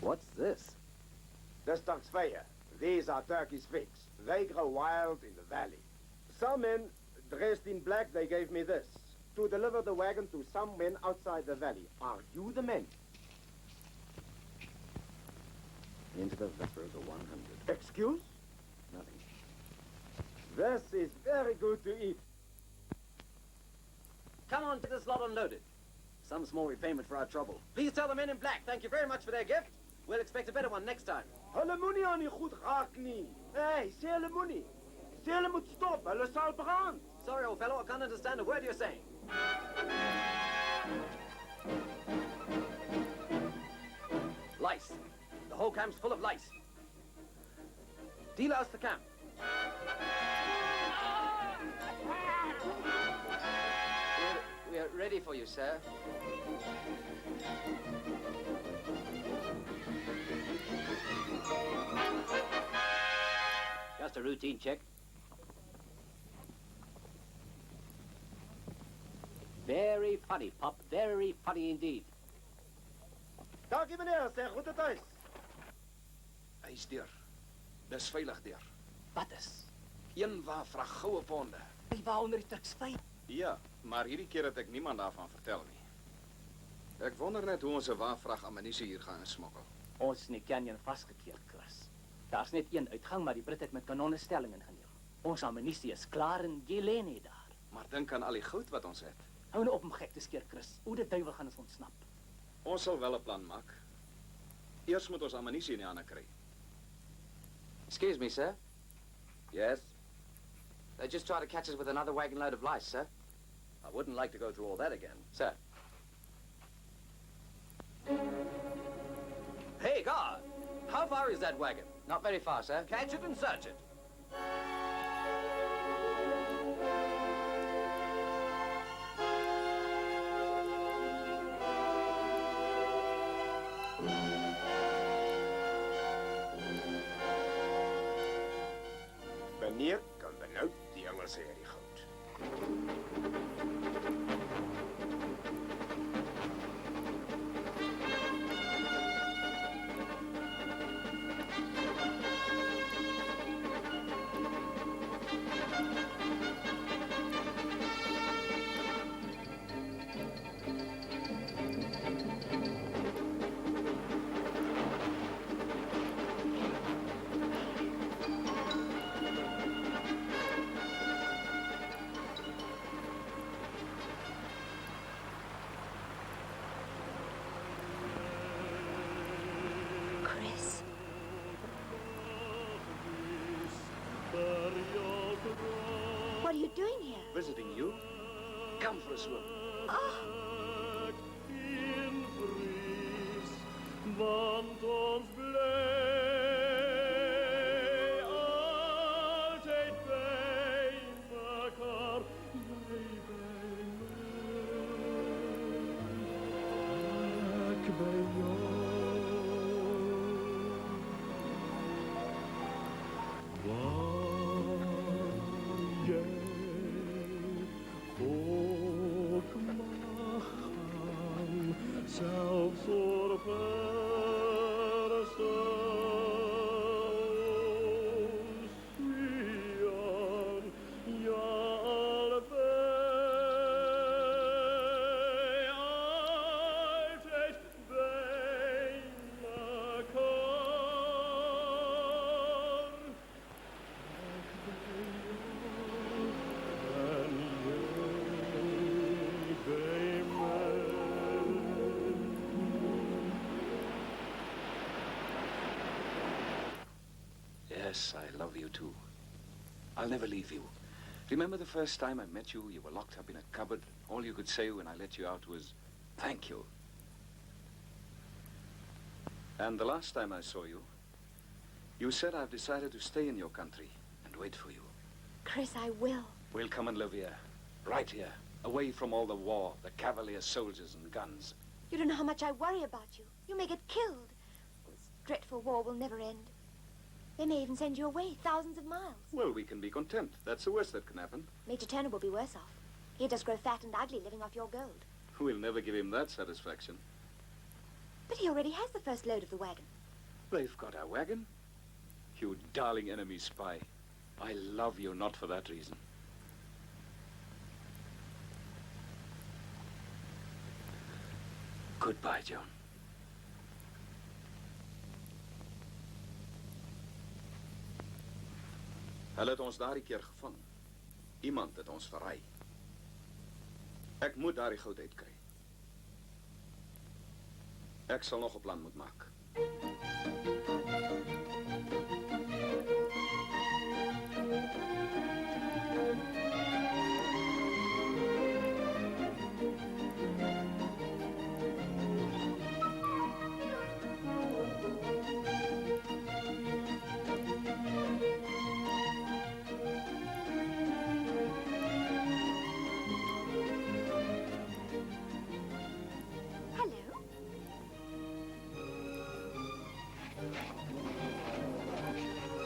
What's this? This duck's fire. These are Turkey's figs. They grow wild in the valley. Some men dressed in black, they gave me this to deliver the wagon to some men outside the valley. Are you the men? Into the Vesper's 100. Excuse? Nothing. This is very good to eat. Come on, get this lot unloaded. Some small repayment for our trouble. Please tell the men in black, thank you very much for their gift. We'll expect a better one next time. Hulle moenie aan die goed raak nie. Hey, sê hulle moenie. Sê hulle moet stop. Hulle sal brand. Sorry, old fellow, I can't understand a word you're saying. lice. The whole camp's full of lice. Delouse the camp. We are ready for you, sir. Just a routine check. Very funny, Pop. Very funny indeed. Dankie meneer, sê groete thuis. Hy's deur. Dis veilig deur. Wat is? Een waafvrag goue ponde. Die waaronder die Turks vy. Ja, maar hierdie keer het ek niemand daarvan vertel nie. Ek wonder net hoe ons 'n waafvrag ammunisie hier gaan insmokkel. Ons is in die canyon vasgekeer, Chris. Daar's net een uitgang, maar die Brit het met kanonnestelling ingeneem. Ons ammunisie is klaar en jy lê net daar. Maar dink aan al die goud wat ons het. Hou nou op om gek te skeer, Chris. Hoe die duiwel gaan ons ontsnap? Ons sal wel 'n plan maak. Eers moet ons ammunisie in die hande kry. Excuse me, sir. Yes? They just tried to catch us with another wagon load of lice, sir. I wouldn't like to go through all that again. Sir. Hey, guard! How far is that wagon? Not very far, sir. Catch it and search it. Wanneer kan benauwd die Engelse hierdie goud? Chris. What are you doing here? Visiting you? Come for a swim. Want ons bly altyd by mekaar, jy by my, ek by jou. Waar jy ook mag gaan, selfs oor Yes, I love you too. I'll never leave you. Remember the first time I met you? You were locked up in a cupboard. All you could say when I let you out was, thank you. And the last time I saw you, you said I've decided to stay in your country and wait for you. Chris, I will. We'll come and live here, right here, away from all the war, the cavalier soldiers and guns. You don't know how much I worry about you. You may get killed. This dreadful war will never end. They may even send you away thousands of miles. Well, we can be content. That's the worst that can happen. Major Turner will be worse off. He'll just grow fat and ugly living off your gold. We'll never give him that satisfaction. But he already has the first load of the wagon. They've got our wagon. You darling enemy spy. I love you not for that reason. Goodbye, Joan. Hulle het ons daardie keer gevang. Iemand het ons verraai. Ek moet daardie goud uitkry. Ek sal nog 'n plan moet maak.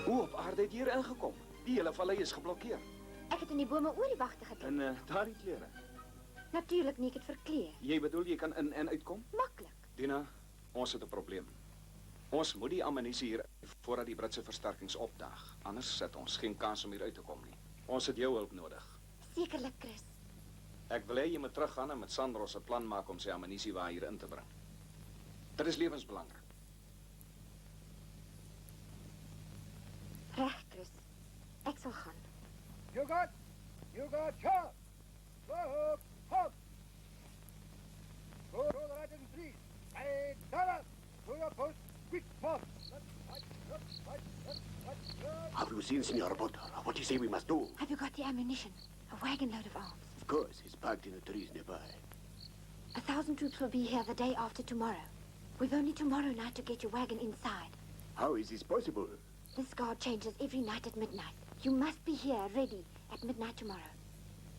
Hoe op aarde het jy hier ingekom? Die hele vallei is geblokkeer. Ek het in die bome oor die wagte geklim. En daar die klere. Natuurlik nie, ek het verkleer. Jy bedoel jy kan in en uitkom? Maklik. Dina, ons het 'n probleem. Ons moet die ammunisie hier voordat die Britse versterkings opdaag. Anders sit ons geen kans om hier uit te kom nie. Ons het jou hulp nodig. Sekerlik, Chris. Ek wil hê jy moet teruggaan en met Sandros 'n plan maak om sy ammunisie waar hier in te bring. Dit is lewensbelangrik. Reg, Chris. Ek sal gaan. You got shot. Go, hop. Go to the right and please. Hey, Dara, to your post, quick march. Have you seen Senor Potter? What do you say we must do? Have you got the ammunition? A wagon load of arms. Of course, it's packed in the trees nearby. 1,000 troops will be here the day after tomorrow. We've only tomorrow night to get your wagon inside. How is this possible? This guard changes every night at midnight. You must be here, ready, at midnight tomorrow.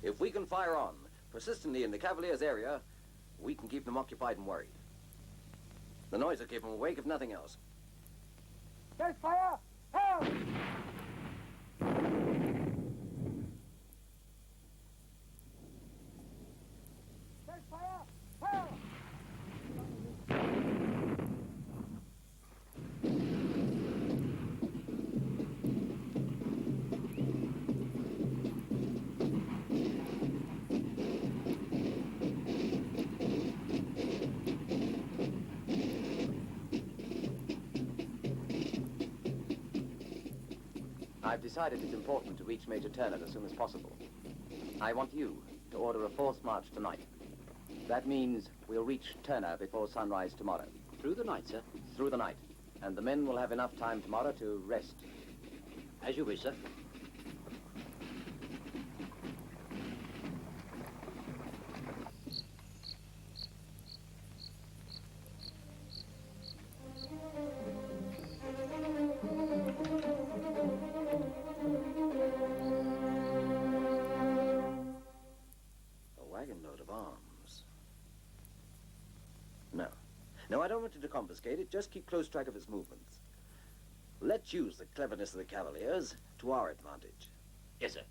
If we can fire on persistently in the Cavaliers' area, we can keep them occupied and worried. The noise will keep them awake if nothing else. Take fire! Help! Take fire! Help! I've decided it's important to reach Major Turner as soon as possible. I want you to order a forced march tonight. That means we'll reach Turner before sunrise tomorrow. Through the night, sir? Through the night. And the men will have enough time tomorrow to rest. As you wish, sir. No, I don't want you to confiscate it. Just keep close track of its movements. Let's use the cleverness of the Cavaliers to our advantage. Yes, sir.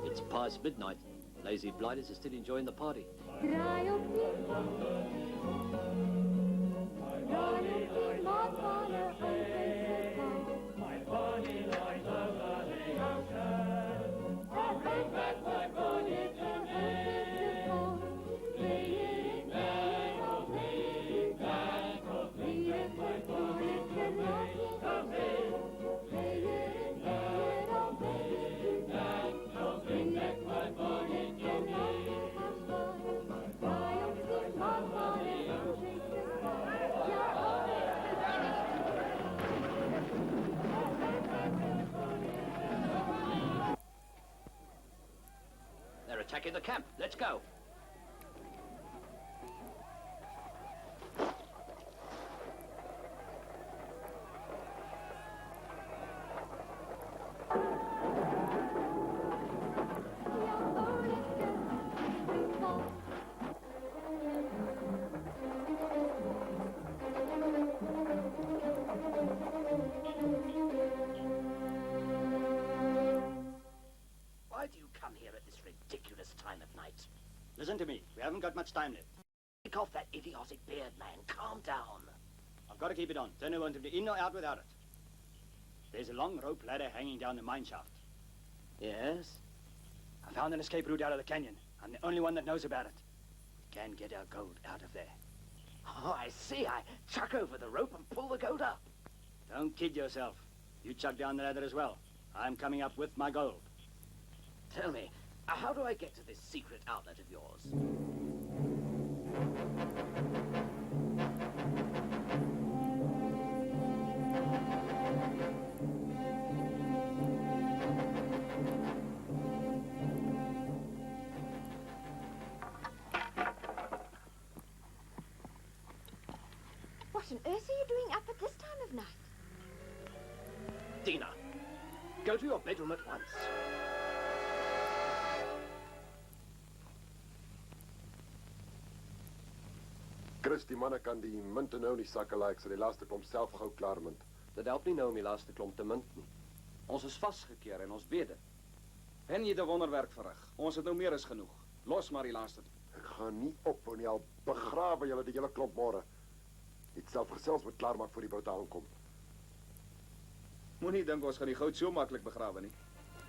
It's past midnight. Lazy blighters are still enjoying the party. They're attacking the camp. Let's go. Why do you come here at this ridiculous time of night? Listen to me. We haven't got much time left. Take off that idiotic beard, man. Calm down. I've got got to keep it on. Turner won't be in or out without it. There's a long rope ladder hanging down the mine shaft. Yes? I found an escape route out of the canyon. I'm the only one that knows about it. We can get our gold out of there. Oh, I see. I chuck over the rope and pull the goat up. Don't kid yourself. You chuck down the ladder as well. I'm coming up with my gold. Tell me, how do I get to this secret outlet of yours? What on earth are you doing up at this time of night? Dina, go to your bedroom at once. Chris, die manne kan die munte nou in die sakke laai, ek sal die laaste klomp self gou klaar munt. Dit help nie nou om die laaste klomp te munt nie. Ons is vasgekeer en ons weet dit. En jy het 'n wonderwerk verrig. Ons het nou meer as genoeg. Los maar die laaste. Ek gaan nie op nie, al begrawe julle die hele klomp môre. Dit self gesels moet klaarmaak voor die boot aankom. Moenie dink ons gaan die goud so maklik begrawe nie.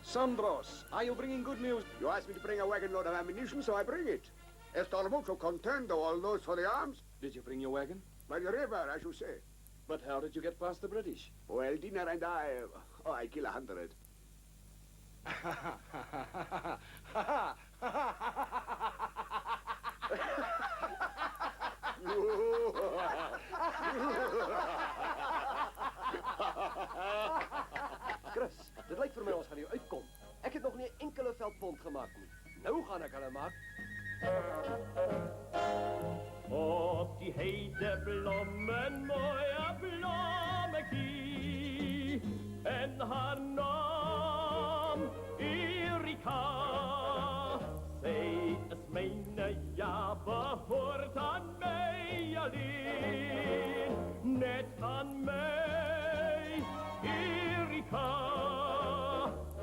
Sandros, are you bringing good news? You asked me to bring a wagon load of ammunition, so I bring it. Está mucho contento, all those for the arms. Did you bring your wagon? By the river, as you say. But how did you get past the British? Well, Dina and I kill 100. Chris, dit lyk vir my ons gaan hier uitkom. Ek het nog nie 'n enkele veldpond gemaak nie. Nou gaan ek hulle maak. Op die heide blommen, mooie blommetjie, en haar naam Erika. Zij is myne, ja, behoort aan mij alleen, net aan mij, Erika.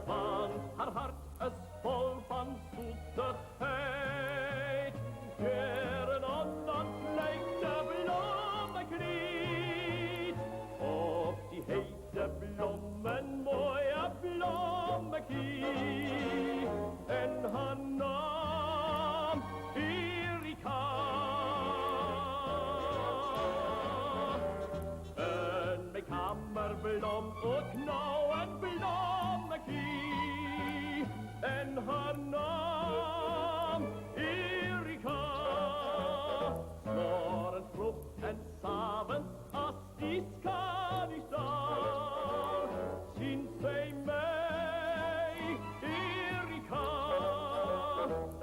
Want haar hart is vol van zoetigheid. Keren aan dat lijkt de bloemeklied. Op die heide blommen, mooie bloemeklied. En haar naam Erika. En mijn kamerblom ook nou een bloemeklied. En haar naam Erika. Morgens vroeg en 'savonds als die ska niet staan, zien zij mij, Erika.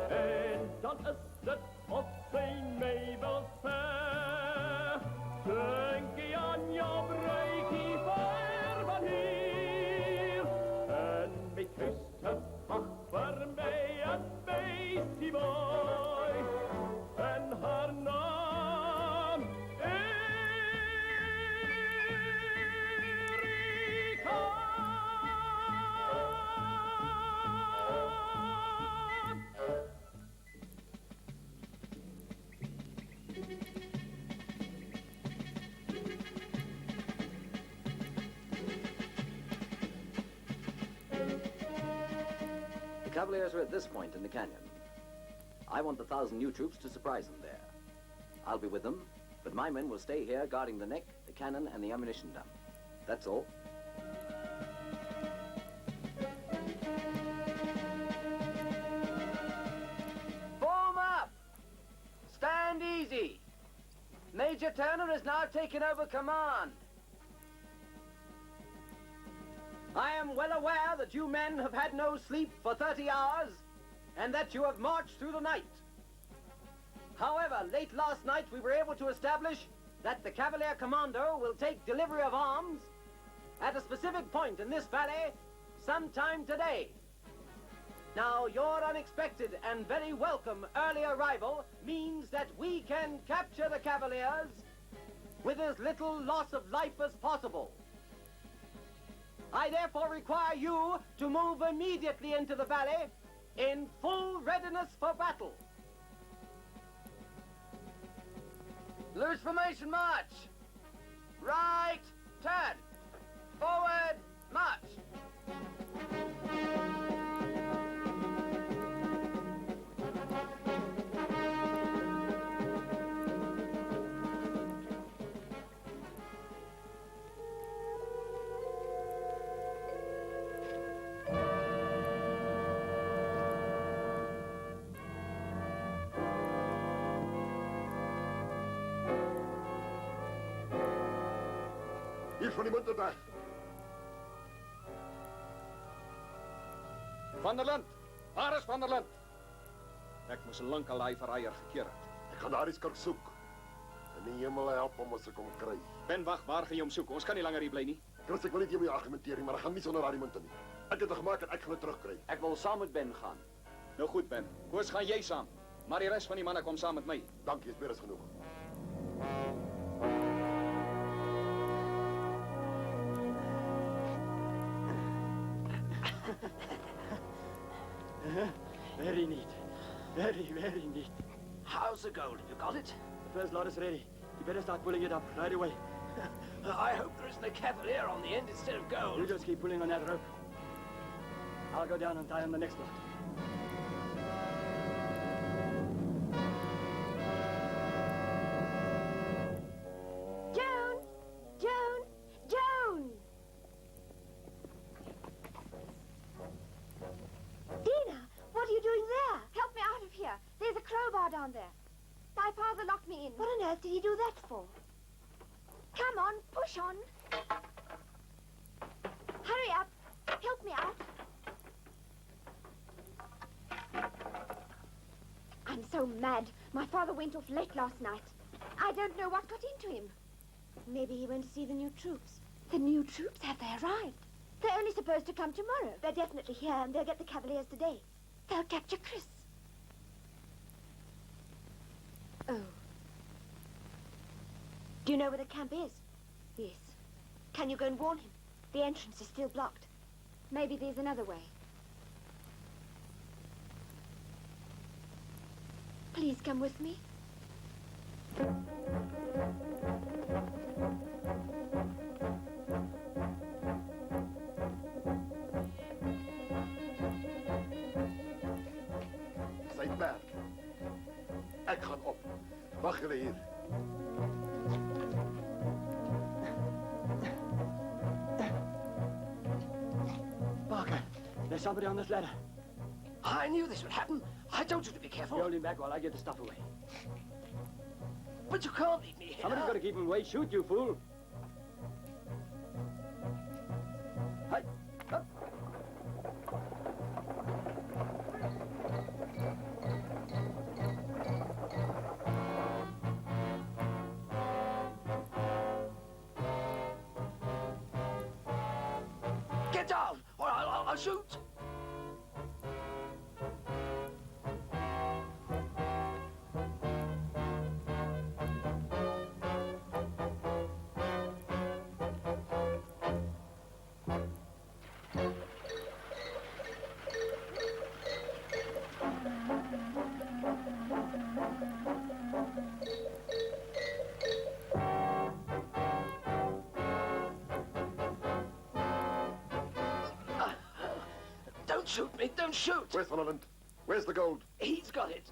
En dan is het of zij mij wil zeggen, denk je aan jouw bruikie ver van hier. En mij kust het mag voor mij een beestie mooi. En haar naam Erika. The Cavaliers are at this point in the canyon. I want the 1,000 new troops to surprise them there. I'll be with them, but my men will stay here guarding the neck, the cannon, and the ammunition dump. That's all. Form up! Stand easy! Major Turner has now taken over command. I am well aware that you men have had no sleep for 30 hours, and that you have marched through the night. However, late last night we were able to establish that the Cavalier Commando will take delivery of arms at a specific point in this valley sometime today. Now, your unexpected and very welcome early arrival means that we can capture the Cavaliers with as little loss of life as possible. I therefore require you to move immediately into the valley in full readiness for battle. Loose formation march! Right, turn. Forward, march. Hier van die munten weg. Van der Lint! Waar is Van der Lint? Ek moes 'n lank al verraaier gekeer het. Ek gaan daardie skurk soek. En die hemel help hom as ek hom kry. Ben, wag, waar gaan jy hom soek? Ons kan nie langer hier bly nie. Chris, ek wil nie teen jou argumenteer nie, maar ek gaan nie sonder daardie munte nie. Ek het dit gemaak en ek gaan dit terugkry. Ek wil saam met Ben gaan. Nou goed, Ben. Koos, gaan jy saam. Maar die res van die manne kom saam met my. Dankie, is meer as genoeg. Very neat. Very neat. How's the gold? Have you got it? The first lot is ready. You better start pulling it up right away. I hope there isn't a cavalier on the end instead of gold. You just keep pulling on that rope. I'll go down and tie on the next lot. Joan! Joan! Joan! Dina, what are you doing there? Help me out of here. There's a crowbar down there. My father locked me in. What on earth did he do that for? Come on, push on. Hurry up. Help me out. I'm so mad. My father went off late last night. I don't know what got into him. Maybe he went to see the new troops. The new troops? Have they arrived? They're only supposed to come tomorrow. They're definitely here, and they'll get the Cavaliers today. They'll capture Chris. Oh. Do you know where the camp is? Yes. Can you go and warn him? The entrance is still blocked. Maybe there's another way. Please come with me. Sy perd. Ek gaan op. Wag julle hier. Parker, there's somebody on this ladder. I knew this would happen. I told you to be careful. You hold him back while I get the stuff away. But you can't leave me here. Somebody's got to keep him away. Shoot, you fool. Hey, up. Get down, or I'll shoot. Don't shoot me, don't shoot! Where's Van der Lint? Where's the gold? He's got it.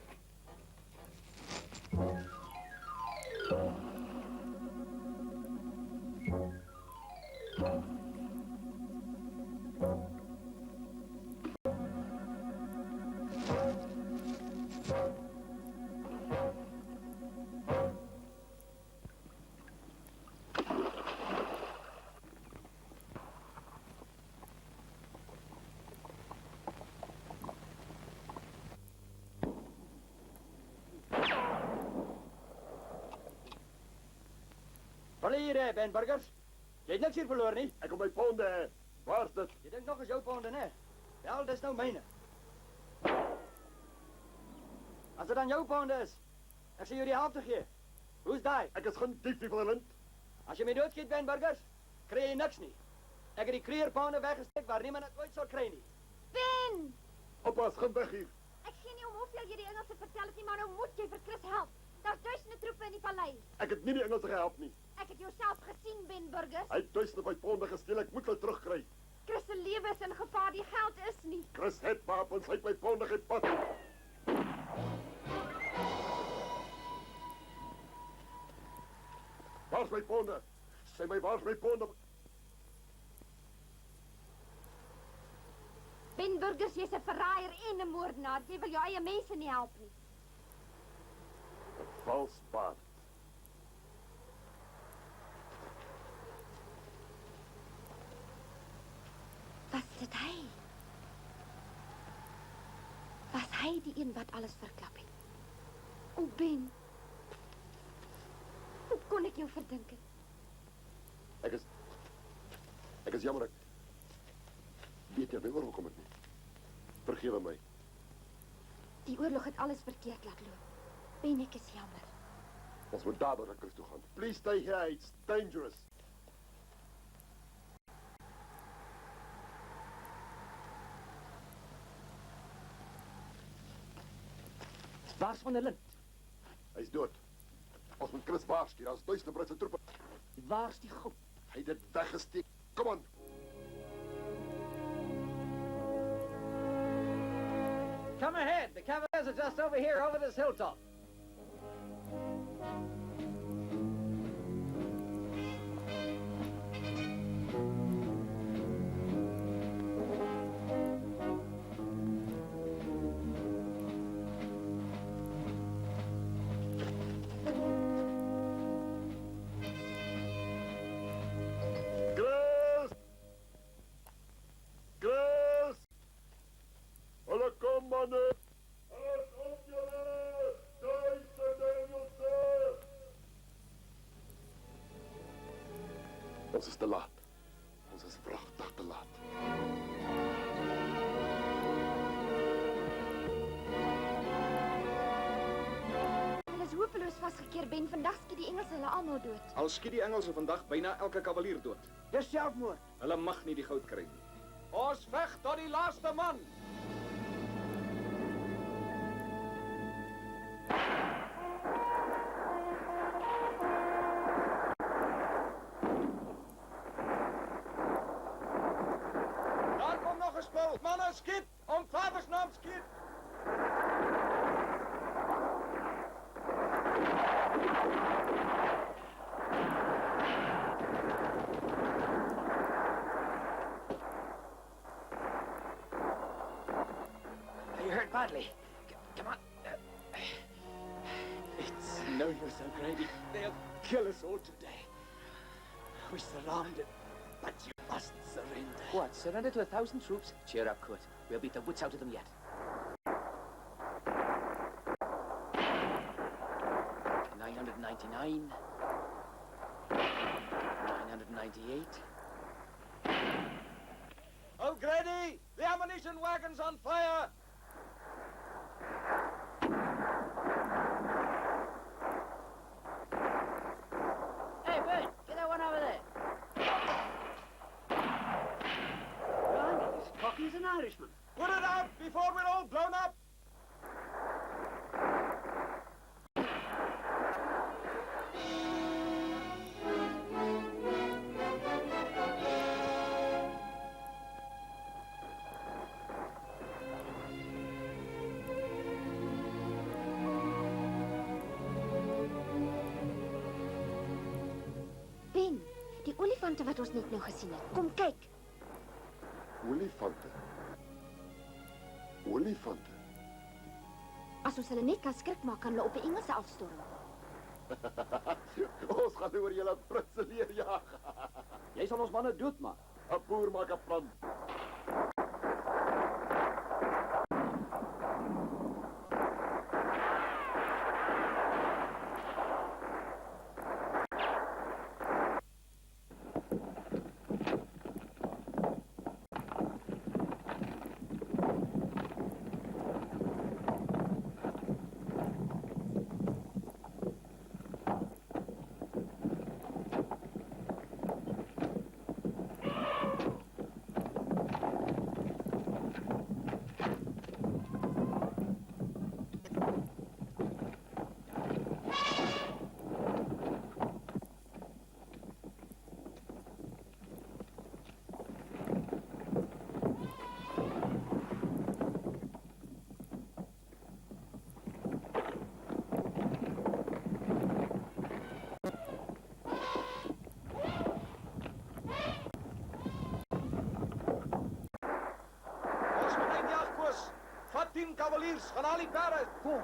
Hier, Ben Burgers. Jy het niks hier verloor nie. Ek op my ponde. Waar's dit? Jy dink nog as jou ponde, né? Wel, dis nou myne. As dit dan jou ponde is, ek sê jou die helfte gee. Hoe's daai? Ek is geen dief nie, Van der Lint. As jy my doodskiet, Ben Burgers, kry jy niks nie. Ek het die kreerponde weggesteek waar niemand dit ooit sal kry nie. Ben! Oppas, gaan weg hier. Ek gee nie om hoeveel jy die Engelse vertel het nie, maar nou moet jy vir Chris help. Daar's duisende troepe in die paleis. Ek het nie die Engelse gehelp nie. Ek het jou self gesien, Ben Burgers. Hy het 1500 pond gesteel, ek moet hulle terugkry. Chris se lewe is in gevaar, die geld is nie. Chris het wapens, hy het my ponde gepat. Waar's my ponde? Sê my, waar's my ponde? Ben Burgers, jy's 'n verraaier en 'n moordenaar. Jy wil jou eie mense nie help nie. Vals paard. Was dit hy? Was hy die een wat alles verklap het? O, Ben. Hoe kon ek jou verdink het? Ek is jammer, ek weet nie waarom kom ek nie. Vergewe my. Die oorlog het alles verkeerd laat loop. Ben, ek is jammer. Ons moet dadelik na Chris toe gaan. Please stay here, it's dangerous. Waar's van der Lind? Hy's dood. Ons moet Chris waarsku, daar's duisende Britse troepe. Waar's die goud? Hy het dit weggesteek. Kom aan. Come ahead. The Cavaliers are just over here, over this hilltop. Ons is te laat. Ons is wragtig te laat. Hulle is hopeloos vasgekeer, Ben. Vandag skiet die Engelse hulle almal dood. Al skiet die Engelse vandag byna elke kavalier dood. Dis selfmoord. Hulle mag nie die goud kry nie. Ons veg tot die laaste man. Mannen, skiet! Om vaders naam skiet! You hurt badly. Come on. It's no use, O'Grady. They'll kill us all today. We're surrounded, but you must surrender. What, surrender to 1,000 troops? Cheer up, Kurt. We'll beat the wits out of them yet. 999. 998. O'Grady, the ammunition wagon's on fire! Hey, Bert, get that one over there. He's cocky as an Irishman. Put it out before we're all blown up! Ben, die olifante wat ons net nou gesien het. Kom kyk. Olifante? Olifante? As ons hulle net kan skrik maak, kan hulle op die Engelse afstorm. Ons gaan oor julle prinse leer jag. Jy sal ons manne doodmaak. 'n Boer maak 'n plan. Cavaliers, gaan al die perde. Voor.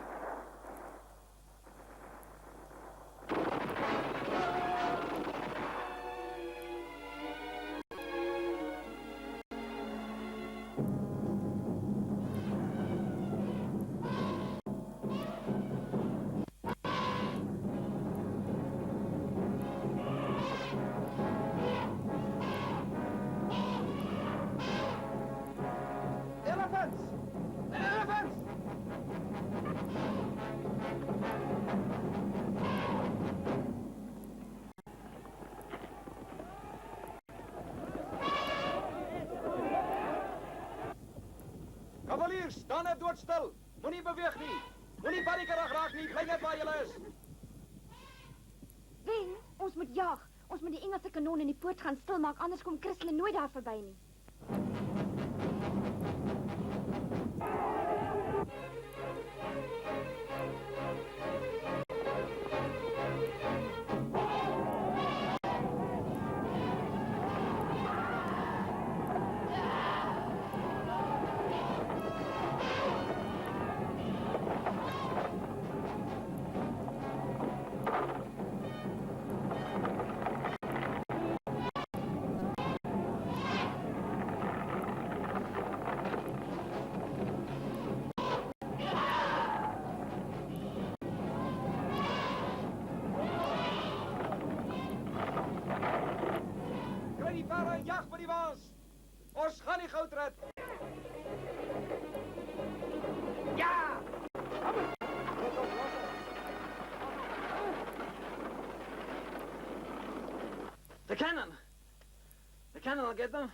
Elephants! Elephants! Cavaliers, staan net doodstil. Moenie beweeg nie. Moenie paniekerig raak nie. Bly net waar julle is. Wen, ons moet jag. Ons moet die Engelse kanon in die poort gaan stilmaak, anders kom Christel nooit daar verby nie. Kry die perde en jag met die waans. Ons gaan die goud red. Ja! The cannon! The cannon will get them.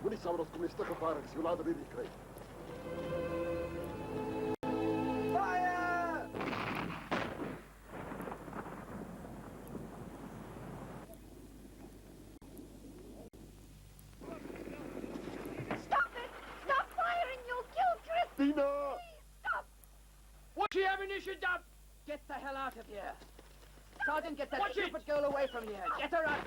Moenie saam met ons kom, dis te gevaarlik. Jy laat dit nie kry. Stop it! Stop firing! You'll kill Christel! Tina! Stop! What's the ammunition done? Get the hell out of here. Sergeant, get that Watch it! stupid girl away from here. Get her out.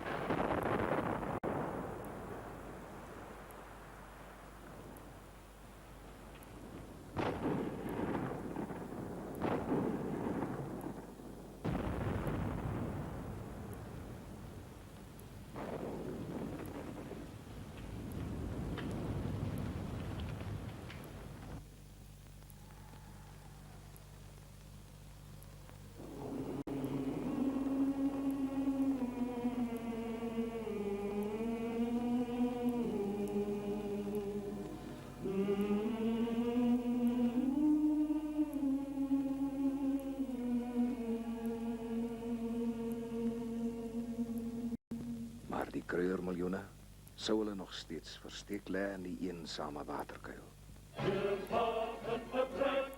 Maar die kruiermiljoene sou hulle nog steeds versteek lê in die eensame waterkuil. Hier is haven 'n trek